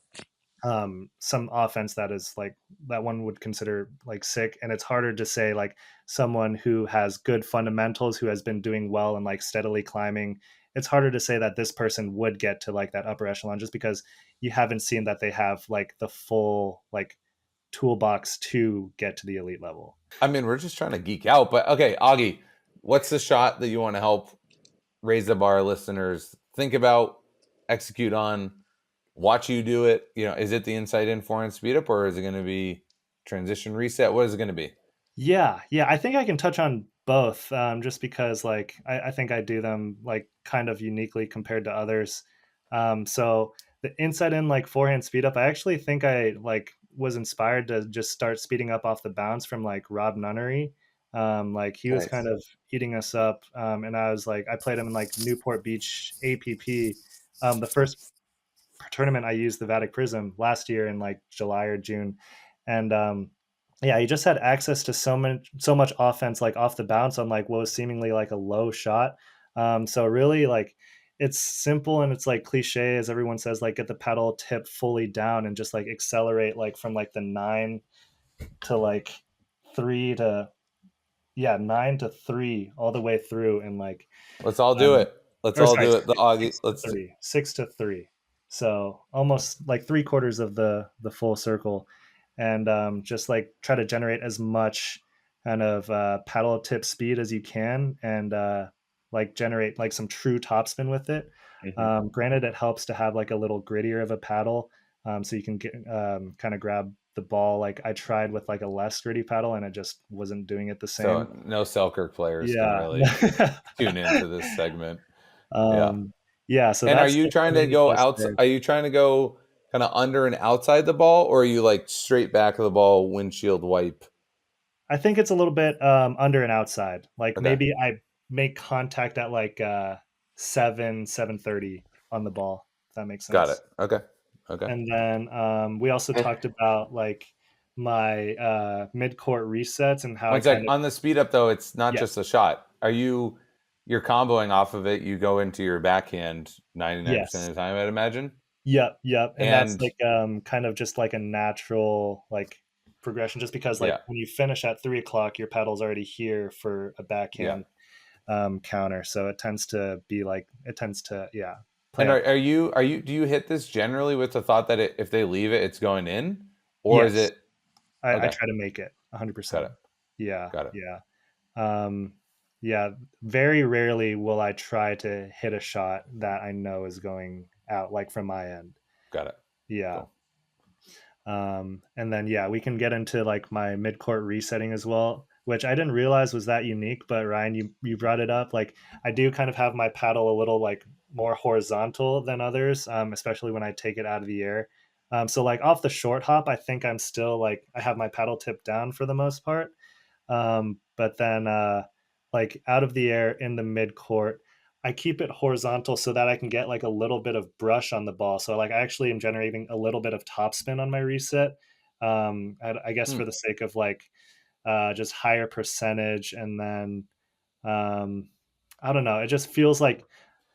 some offense that is like that one would consider like sick, and it's harder to say like someone who has good fundamentals who has been doing well and like steadily climbing. It's harder to say that this person would get to like that upper echelon just because you haven't seen that they have like the full like toolbox to get to the elite level. I mean, we're just trying to geek out, but okay, Augie, what's the shot that you want to help raise the bar listeners think about, execute on, watch you do it? You know, is it the inside in forehand speed up, or is it going to be transition reset? What is it going to be? Yeah, I think I can touch on both, just because like I think I do them like kind of uniquely compared to others. So the inside in like forehand speed up, I actually think I like was inspired to just start speeding up off the bounce from like Rob Nunnery. Like he was kind Nice. of eating us up, and I was like I played him in like Newport Beach APP. The first tournament I used the Vatic Prism last year in like July or June, and yeah, he just had access to so much offense like off the bounce on like what was seemingly like a low shot. So really like it's simple and it's like cliche as everyone says, like get the pedal tip fully down and just like accelerate like from like the 9 to 3 all the way through and like Let's all do um, it. Let's or all sorry, do it. The Augie. six to Let's. three, 6 to 3. So almost like three quarters of the full circle, and just like try to generate as much kind of paddle tip speed as you can, and like generate like some true topspin with it. Hmm. Granted, it helps to have like a little grittier of a paddle, so you can get kind of grab the ball. Like I tried with like a less gritty paddle, and it just wasn't doing it the same. So no Selkirk players can Yeah. really tune into this segment. Yeah. um, yeah, so And are that's you the trying kind of to the go gist out? there. Are you trying to go kind of under and outside the ball, or are you like straight back of the ball, windshield wipe? I think it's a little bit under and outside. Like Okay, maybe I make contact at like 7:30 on the ball. If that makes got it. sense. Okay, okay. And then we also talked about like my mid court resets and how I One sec. kind of On the speed up though, it's not just yes, a shot. You're comboing off of it? You go into your backhand 99% yes, of the time, I'd imagine. yep, and that's And like kind of just like a natural like progression. Just because like yeah, when you finish at 3 o'clock, your pedal's already here for a yeah. backhand counter. So it tends to be like it tends to play And out. are you do you hit this generally with the thought that if they leave it, it's going in, or is Yes, it I okay? try to make it Got 100%. it. Yeah, Got it. yeah, um, yeah. Very rarely will I try to hit a shot that I know is going out, like from my end. Got it. Yeah. Cool. And then yeah, we can get into like my mid court resetting as well, which I didn't realize was that unique. But Ryan, you brought it up. Like I do kind of have my paddle a little like more horizontal than others, especially when I take it out of the air. So like off the short hop, I think I'm still like I have my paddle tip down for the most part. But then like out of the air in the mid court, I keep it horizontal so that I can get like a little bit of brush on the ball. So like I actually am generating a little bit of topspin on my reset. I guess Hmm. for the sake of like just higher percentage, and then um, I don't know. It just feels like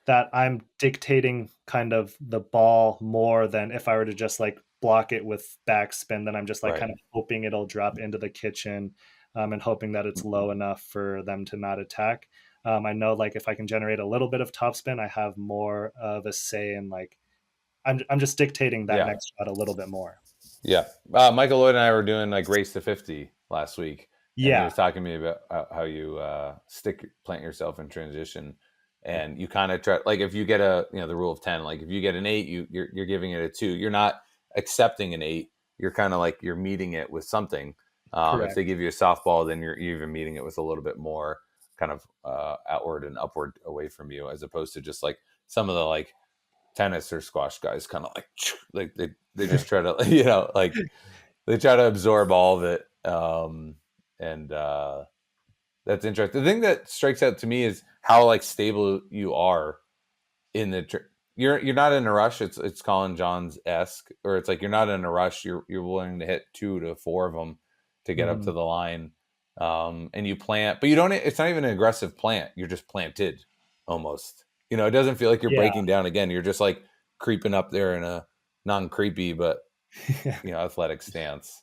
that I'm dictating kind of the ball more than if I were to just like block it with backspin. Then I'm just like Right. kind of hoping it'll drop into the kitchen, and hoping that it's low enough for them to not attack. I know like if I can generate a little bit of topspin, I have more of a say in like I'm just dictating that Yeah. next shot a little bit more. Yeah. Michael Lloyd and I were doing like race to 50 last week, and he Yeah. was talking to me about how you plant yourself in transition, and you kind of try like if you get the rule of 10, like if you get an 8, you're giving it a 2. You're not accepting an 8. You're kind of like you're meeting it with something. If Correct. they give you a softball, then you're even meeting it with a little bit more kind of outward and upward away from you, as opposed to just like some of the like tennis or squash guys kind of like they just try to like they try to absorb all of it. And that's interesting. The thing that strikes out to me is how like stable you are in the you're not in a rush. It's Colin Johns esque, or it's like you're not in a rush. You're willing to hit 2 to 4 of them to get up to the line, and you plant, but you don't. It's not even an aggressive plant. You're just planted almost. It doesn't feel like you're breaking down again. You're just like creeping up there in a non-creepy but athletic stance.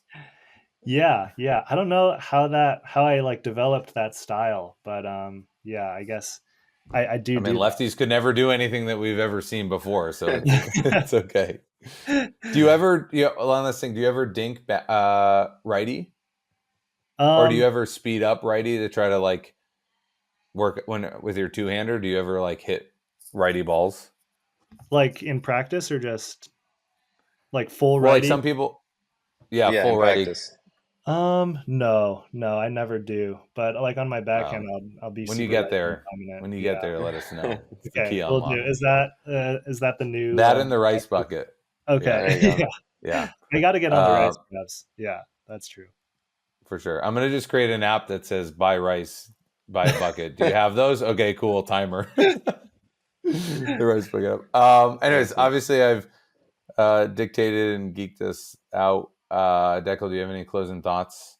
Yeah. I don't know how I like developed that style, but I guess I do. I mean, lefties could never do anything that we've ever seen before, so it's okay. Do you ever, on this thing, do you ever dink righty? Or do you ever speed up righty to try to like work with your two-hander? Do you ever like hit righty balls? Like in practice or just like full righty? Like some people, full righty. Practice. No, I never do. But like on my backhand, I'll be. When you get there, let us know. Okay, we'll do. Is that the new that in the rice bucket? Okay, yeah. I got to get on the rice cups. Yeah, that's true. For sure. I'm gonna just create an app that says buy rice, buy a bucket. Do you have those? Okay, cool. Timer. The rice bucket. Anyways, obviously I've dictated and geeked this out. Dekel, do you have any closing thoughts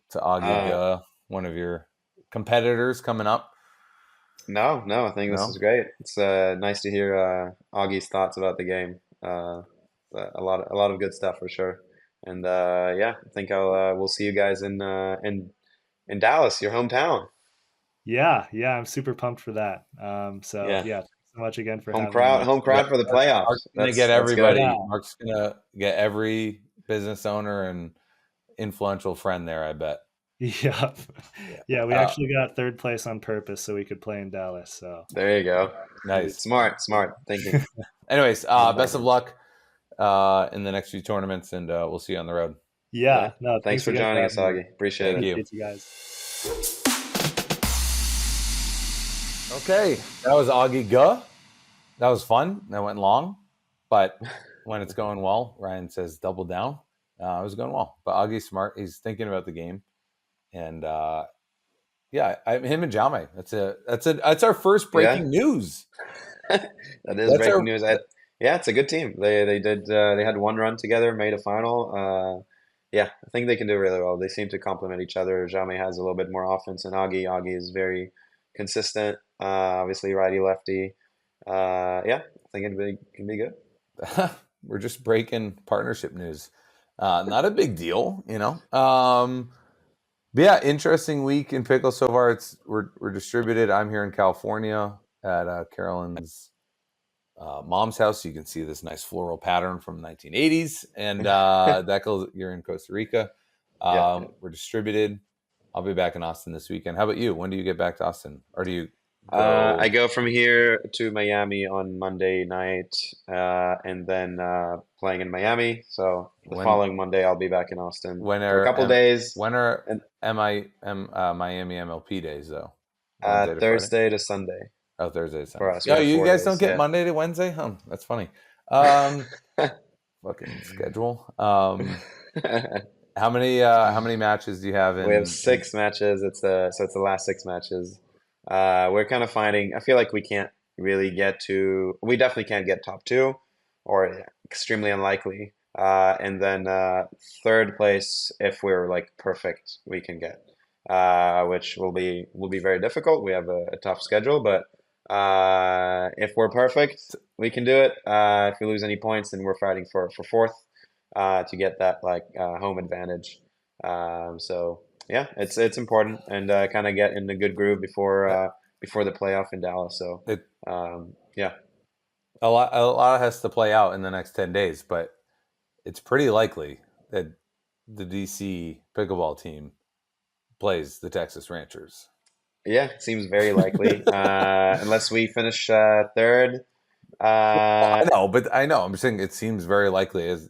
to Augie Ge, one of your competitors coming up? No, I think this is great. It's nice to hear Augie's thoughts about the game. A lot of good stuff for sure. And I think we'll see you guys in Dallas, your hometown. Yeah, I'm super pumped for that. Thanks so much again for home crowd for the playoffs. Mark's gonna get everybody. Mark's gonna get every business owner and influential friend there, I bet. Yeah. We actually got third place on purpose so we could play in Dallas. So there you go. Nice, smart thinking. Anyways, best of luck in the next few tournaments, and we'll see you on the road. Yeah. No, thanks for joining us, Augie. Appreciate it. Thank you guys. Okay, that was Augie Ge. That was fun. That went long, but when it's going well, Ryan says double down. It was going well, but Augie's smart. He's thinking about the game, and him and Jaume. That's our first breaking news. That is breaking news. It's a good team. They had one run together, made a final. I think they can do really well. They seem to complement each other. Jaume has a little bit more offense than Augie. Augie is very consistent. Obviously, righty lefty. I think it can be good. We're just breaking partnership news. Not a big deal, But interesting week in pickle so far. We're distributed. I'm here in California at Carolyn's mom's house. You can see this nice floral pattern from the 1980s. And Dekel, you're in Costa Rica. We're distributed. I'll be back in Austin this weekend. How about you? When do you get back to Austin? Or do you go? I go from here to Miami on Monday night, and then playing in Miami. So the following Monday, I'll be back in Austin for a couple days. When are Miami MLP days, though? Thursday to Sunday. Oh, Thursday to Sunday. For us, you guys don't get Monday to Wednesday? That's funny. Fucking schedule. How many matches do you have? We have 6 matches. It's the last 6 matches. We're kind of finding. I feel like we can't really get to. We definitely can't get top 2, or extremely unlikely. And then third place, if we're like perfect, we can get, which will be very difficult. We have a tough schedule, but if we're perfect, we can do it. If we lose any points, then we're fighting for fourth. To get that home advantage. It's important, and kind of get in a good groove before the playoff in Dallas. So a lot has to play out in the next 10 days, but it's pretty likely that the DC pickleball team plays the Texas Ranchers. Yeah, it seems very likely, unless we finish third. I know. I'm saying it seems very likely. It's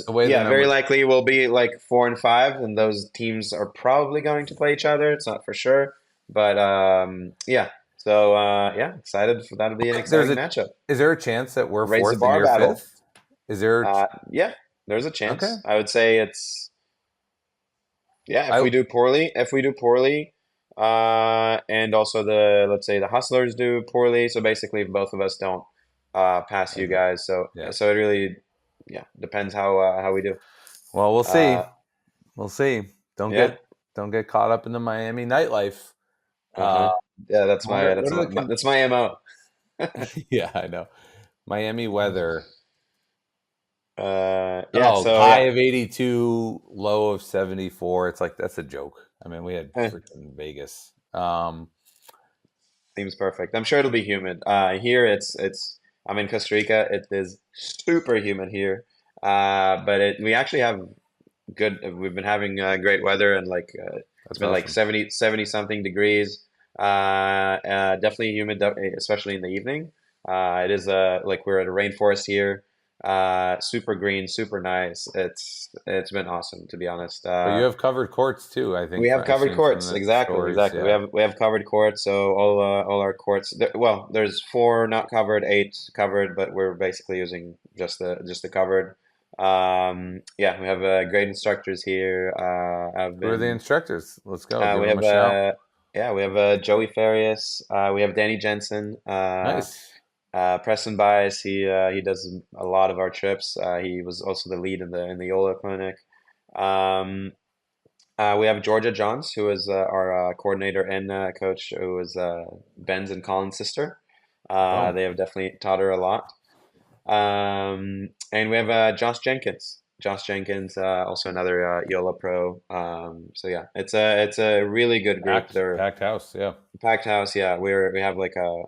very likely we'll be like 4 and 5, and those teams are probably going to play each other. It's not for sure, but so So yeah, excited for that'll be an exciting matchup. Is there a chance that we're Raise the fourth and bar you're battle. fifth? Is there? Yeah, there's a Okay. chance. I would say it's if we do poorly, and also let's say the hustlers do poorly. So basically, if both of us don't pass you guys, so it really depends how we do. Well, we'll see. We'll see. Don't get caught up in the Miami nightlife. Yeah, that's my MO. Yeah, I know. Miami weather. So high of 82, low of 74. It's like that's a joke. I mean, we had freaking Vegas. Seems perfect. I'm sure it'll be humid. Here I'm in Costa Rica. It is super humid here. But we actually have we've been having great weather, and like it's been like 70 something degrees. Definitely humid, especially in the evening. It is like we're at a rainforest here. Super green, super nice. It's been awesome, to be honest. But you have covered courts too, I think. We have covered courts, exactly. Yeah. We have covered courts, so all our courts. Well, there's 4 not covered, 8 covered, but we're basically using just the covered. Yeah, we have great instructors here. Who are the instructors? Let's go. Give we them a shout. we have Joey Farias. We have Danny Jensen. Nice. Preston Bias, he does a lot of our trips. He was also the lead in the Yola clinic. We have Georgia Johns, who is our coordinator and coach, who is Ben's and Colin's sister. They have definitely taught her a lot. And we have Josh Jenkins. Also another Yola pro. So yeah, it's a really good group. Packed house, yeah. Packed house, yeah. We have like a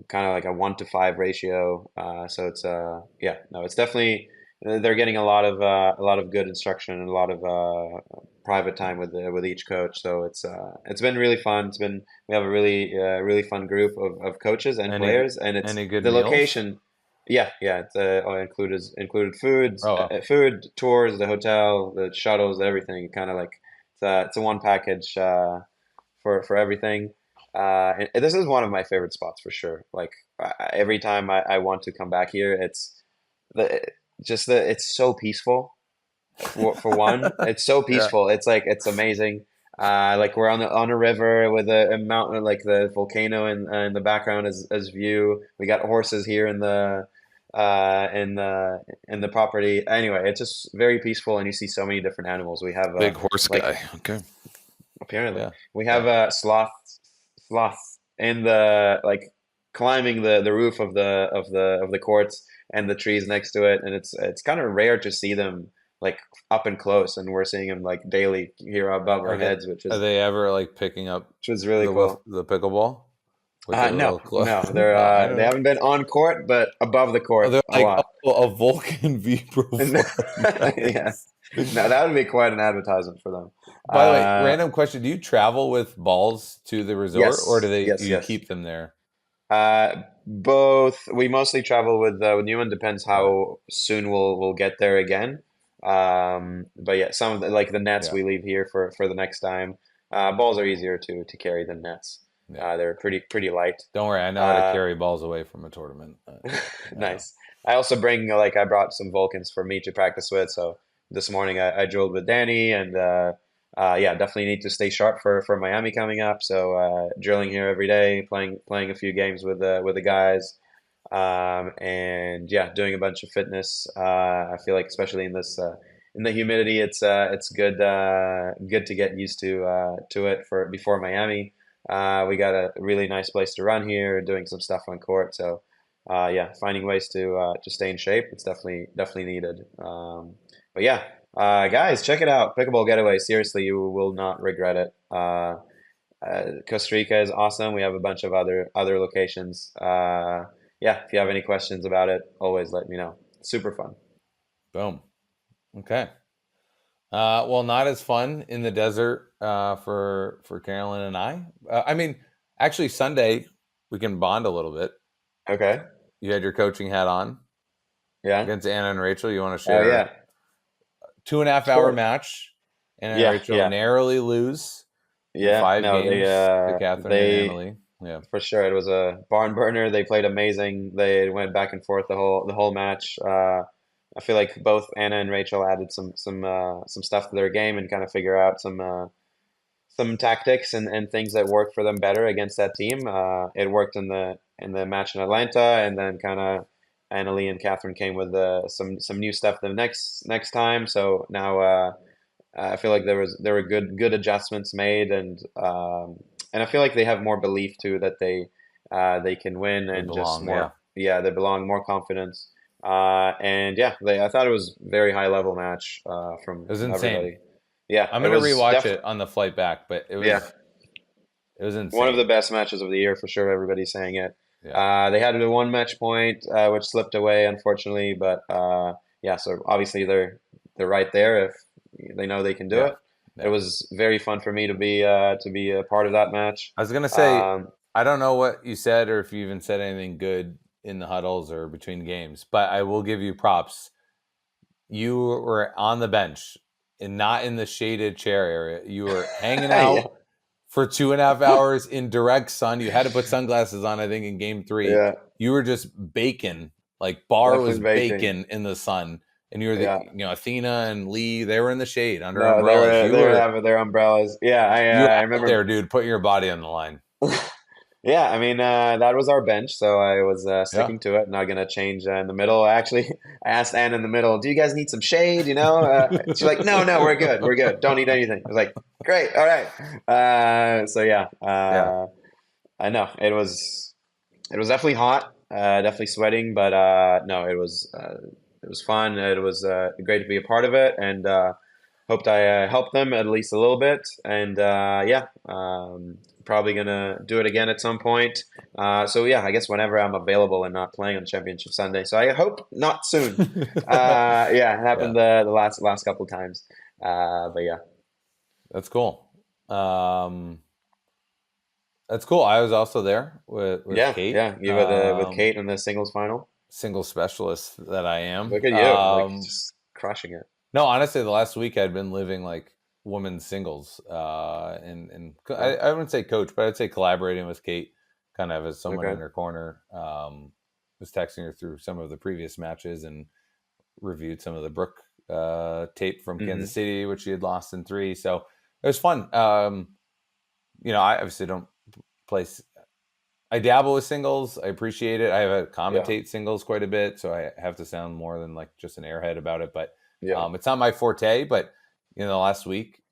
kind of like a 1-to-5 ratio. So it's it's definitely they're getting a lot of good instruction and a lot of private time with each coach. So it's been really fun. We have a really fun group of coaches and players, and it's any good the meals? Location. Yeah, it's all included food, tours, the hotel, the shuttles, everything. Kind of like it's a one package for everything. And this is one of my favorite spots for sure. Like every time I want to come back here, it's it's so peaceful. For one, it's so peaceful. It's like it's amazing. Like we're on a river with a mountain, like the volcano in the background as view. We got horses here in the property. Anyway, it's just very peaceful, and you see so many different animals. We have big horse guy. Okay. Apparently, we have a sloth in the like climbing the roof of the courts and the trees next to it, and it's kind of rare to see them like up and close, and we're seeing them like daily here above our heads, which is are they ever like picking up which is really cool. The pickleball? No, they haven't been on court, but above the court they're a lot. A Vulcan V profile. Yeah, no, that would be quite an advertisement for them. By the way, random question: do you travel with balls to the resort, or do you keep them there? Both. We mostly travel with new one. Depends how soon we'll get there again. But yeah, some of the nets we leave here for the next time. Balls are easier to carry than nets. They're pretty light. Don't worry, I know how to carry balls away from a tournament. Nice. I also bring I brought some Vulcans for me to practice with. So this morning I drilled with Danny, and definitely need to stay sharp for Miami coming up. So drilling here every day, playing a few games with the guys, and doing a bunch of fitness. I feel like especially in the humidity, it's good to get used to it for before Miami. We got a really nice place to run here, doing some stuff on court. So finding ways to stay in shape. It's definitely needed. But yeah. Guys, check it out. Pickleball Getaway. Seriously, you will not regret it. Costa Rica is awesome. We have a bunch of other locations. If you have any questions about it, always let me know. Super fun. Boom. Okay. Well, not as fun in the desert for Carolyn and I. I mean, actually, Sunday we can bond a little bit. Okay. You had your coaching hat on. Yeah. Against Anna and Rachel. You want to share? Oh, yeah. 2.5 hour match, and Rachel narrowly lose in 5 games to Catherine and Emily. Yeah. For sure. It was a barn burner. They played amazing. They went back and forth the whole match. I feel like both Anna and Rachel added some stuff to their game and kind of figure out some tactics and things that worked for them better against that team. It worked in the match in Atlanta, and then kind of Annalie and Catherine came with some new stuff the next time. So now I feel like there were good adjustments made, and I feel like they have more belief too that they can win, They and just belong. Yeah. more, yeah, they belong, more confidence. And yeah, I thought it was very high level match It was from insane. everybody. Yeah, I'm it gonna was rewatch definitely, it on the flight back, but yeah, it was one of the insane. best matches of the year for sure. Everybody's saying it. Yeah. They had the one match point which slipped away unfortunately, but yeah. So obviously they're right there if they know they can do Yeah. it. It Yeah. was very fun for me to be a part of that match. I was gonna say, Um, I don't know what you said or if you even said anything good in the huddles or between games, but I will give you props. You were on the bench and not in the shaded chair area. You were hanging yeah, out for 2.5 hours in direct sun. You had to put sunglasses on, I think, in game three. yeah, You were just baking, like bar was definitely baking. baking in the sun. And you were Yeah, Athena and Lee, they were in the shade under no, they umbrellas. were they were having their umbrellas. Yeah, You were I out remember. there, dude, putting your body on the line. Yeah, I mean that was our bench, so I was Yeah. sticking to it. Not gonna change in the middle. Actually, I asked Anne in the middle, "Do you guys need some shade?" She's like, "No, no, we're good. We're good. Don't need anything." I was like, "Great, all right." So yeah, Yeah. I know it was definitely hot, definitely sweating, but no, it was fun. It was great to be a part of it, and hoped I helped them at least a little bit. And yeah, probably gonna do it again at some point. So yeah, I guess whenever I'm available and not playing on Championship Sunday. So I hope not soon. Yeah, it Yeah. happened the last couple of times. But yeah, That's cool. Um, that's cool. I was also there with yeah, Kate, yeah. You with Kate in the singles final. single specialist that I am. Look at you, like just crushing it. No, honestly, the last week I'd been living like women's singles, Oh, I wouldn't say coach, but I'd say collaborating with Kate, kind of as someone okay. in her corner. Was texting her through some of the previous matches and reviewed some of the Brooke tape from Kansas Hmm. City, which she had lost in three. So it was fun. I obviously don't play. I dabble with singles. I appreciate it. I have to Yeah, commentate singles quite a bit, so I have to sound more than like just an airhead about it. But yeah, it's not my forte. But last week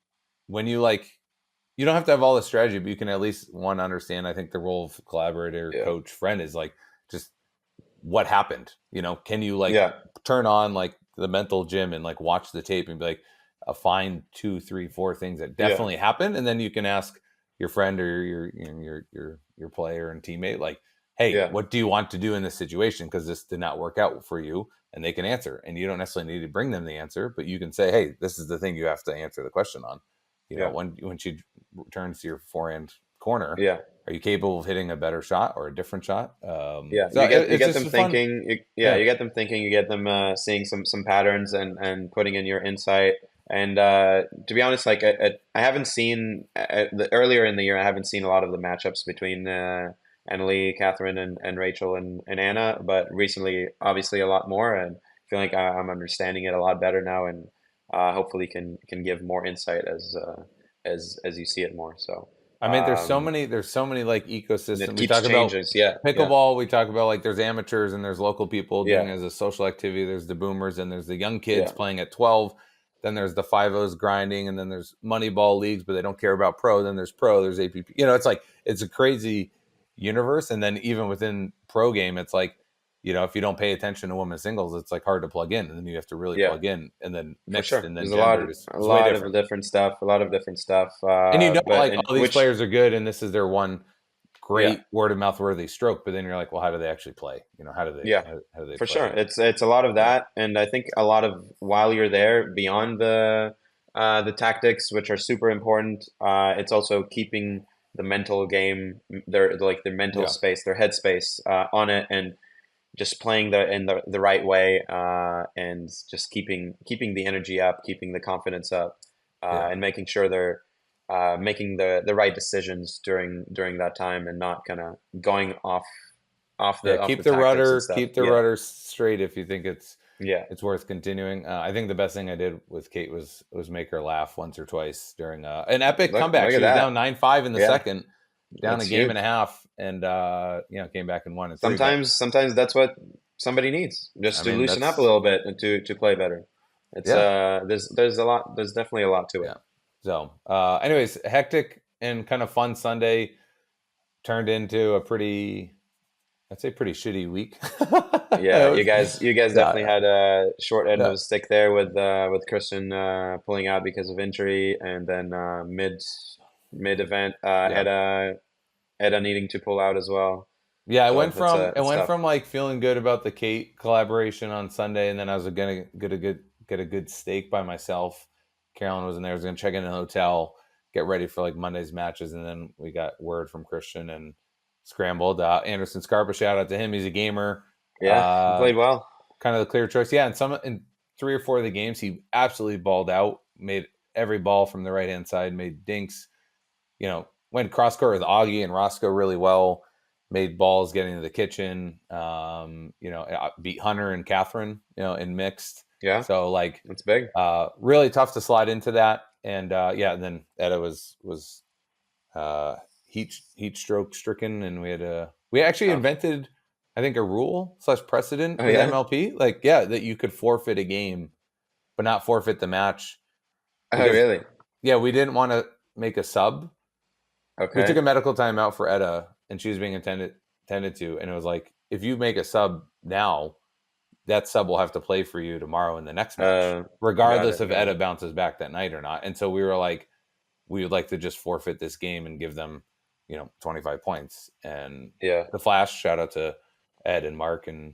when you don't have to have all the strategy, but you can at least one understand. I think the role of collaborator, yeah, coach, friend is like just what happened. Can you like yeah, turn on like the mental gym and like watch the tape and be like, find two, three, four things that yeah, definitely happened, and then you can ask your friend or your player and teammate like, hey, yeah, what do you want to do in this situation, because this did not work out for you, and they can answer, and you don't necessarily need to bring them the answer, but you can say, hey, this is the thing you have to answer the question on. yeah, When she returns to your forehand corner, yeah. are you capable of hitting a better shot or a different shot? Yeah, So you get you it's get just them fun. thinking. Yeah, Yeah. you get them thinking. You get them seeing some patterns and putting in your insight. And to be honest, like I haven't seen earlier in the year. I haven't seen a lot of the matchups between Annalie, Catherine, and Rachel and Anna. But recently, obviously, a lot more. And I feel like I'm understanding it a lot better now, and hopefully can give more insight as you see it more. So I mean, um, there's so many like and it ecosystem. We keeps talk about changes. Yeah, yeah, pickleball. We talk about like there's amateurs and there's local people doing yeah, it as a social activity. There's the boomers and there's the young kids yeah, playing at 12. Then there's the 5-0s grinding, and then there's money ball leagues, but they don't care about pro. Then there's pro. There's APP. It's like it's a crazy universe. And then even within pro game, it's like if you don't pay attention to women's singles, it's like hard to plug in, and then you have to really yeah. plug in, and then For mixed sure. and then There's a lot gendered of is, a is way lot of different. different stuff, a lot of different stuff. And But like and all these which players are good, and this is their one yeah, great word of mouth worthy stroke. But then you're like, well, how do they actually play? How do they yeah, how do they for sure. play? It's a lot of Yeah, that, and I think a lot of while you're there, beyond the tactics, which are super important, it's also keeping the mental game, their mental yeah, space, their headspace on it, and just playing in the right way, and just keeping the energy up, keeping the confidence up, yeah, and making sure making the right decisions during that time, and not kind of going off Yeah, the keep the tactics and rudder, stuff. keep the rudder straight if you think Yeah. it's worth continuing. I think the best thing I did with Kate was make her laugh once or twice during an epic comeback. Look She at was that. down 9-5 in the Yeah, second, down a that's game huge. and a half, and came back and won in 3. But Sometimes that's what somebody needs, I just to mean, loosen up a that's little bit and to play better. It's yeah, there's definitely a lot to it. yeah. So, anyways, hectic and kind of fun Sunday turned into a I'd say pretty shitty week. Yeah, It was- you guys yeah, definitely had a short end of yeah, the stick there with Christian pulling out because of injury, and then mid event yeah. Edda needing to pull out as well. Yeah, So it it's went tough. from like feeling good about the Kate collaboration on Sunday, and then I was gonna get a good steak by myself. Carolyn was in there. I was gonna check in a hotel, get ready for like Monday's matches, and then we got word from Christian and scrambled. Anderson Scarpa, shout out to him. He's a gamer. Yeah, he played well. Kind of the clear choice. Yeah, and in 3 or 4 of the games, he absolutely balled out. Made every ball from the right hand side. Made dinks. Went cross court with Augie and Roscoe really well. Made balls getting to the kitchen. Beat Hunter and Catherine, in mixed. Yeah, So like, that's big. really tough to slide into that. And and then Etta was heat stroke stricken, and we actually Oh, invented, I think, a rule / precedent oh with yeah. MLP, like that you could forfeit a game, but not forfeit the match, Oh because really? we didn't want to make a sub. We took Okay. a medical timeout for Etta, and she was being attended to, and it was like, if you make a sub now, that sub will have to play for you tomorrow in the next match, Uh, regardless if got Etta it. bounces back that night or not. And so we were like, we would like to just forfeit this game and give them, 25 points. And Yeah, the Flash, shout out to Ed and Mark and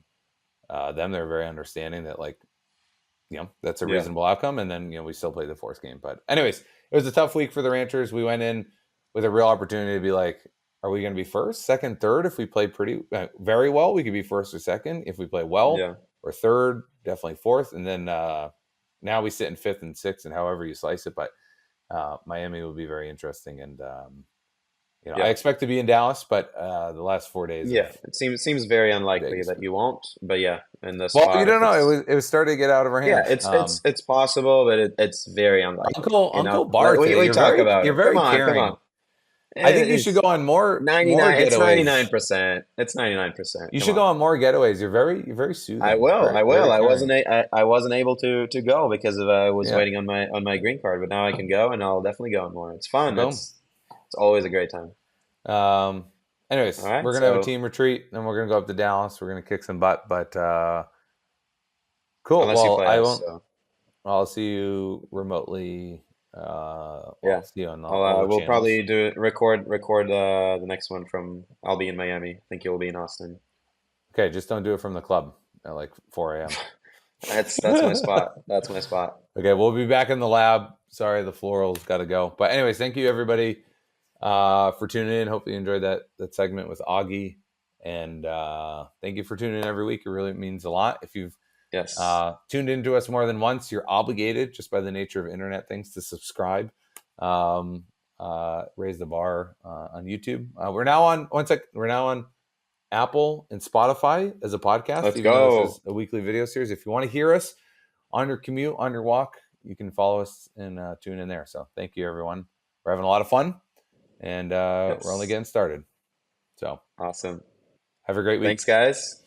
them. They're very understanding that, like, that's a yeah. reasonable outcome. And then, we still played the fourth game. But anyways, it was a tough week for the Ranchers. We went in with a real opportunity to be like, are we going to be first, second, third? If we play very well, we could be first or second. If we play well, Yeah. or third, definitely fourth. And then now we sit in fifth and sixth, and however you slice it. But Miami will be very interesting. And, I Yeah. expect to be in Dallas, but the last 4 days Yeah. of It seems very unlikely Vegas. that you won't, but yeah, in the Well, you spot, if don't know. it's It was starting to get out of our yeah, hands. it's possible, but it's very unlikely. Uncle Bart, We talk about you're it. Come very on, come caring. on. I think you should It's go on more 99. It's getaways. 99%. It's 99%. You Come should on. go on more getaways. You're very I soothing. will. Very, I will. very caring. I wasn't able to go because I was Yeah. waiting on my green card, but now I can go, and I'll definitely go on more. It's fun. Boom. It's always a great time. Um. All Anyways, right. we're gonna have a So team retreat, and we're gonna go up to Dallas. We're gonna kick some butt. But cool. unless you Well, play I us, won't. so I'll see you remotely. yeah. I'll see you on all I'll the we'll channels. probably record the next one from. I'll be in Miami. I think you'll be in Austin. Okay, just don't do it from the club at like 4 a.m. That's my spot. That's my spot. Okay, we'll be back in the lab. Sorry, the floral's got to go. But anyways, thank you everybody for tuning in. Hope you enjoyed that segment with Augie, and thank you for tuning in every week. It really means a lot. If you've Yes. tuned into us more than once, you're obligated, just by the nature of internet things, to subscribe. Raise the bar on YouTube. We're now on Apple and Spotify as a podcast, Let's even though go. this is a weekly video series. If you want to hear us on your commute, on your walk, you can follow us and tune in there. So thank you, everyone. We're having a lot of fun, and we're only Yes. getting started. So Awesome. have a great week. Thanks, guys.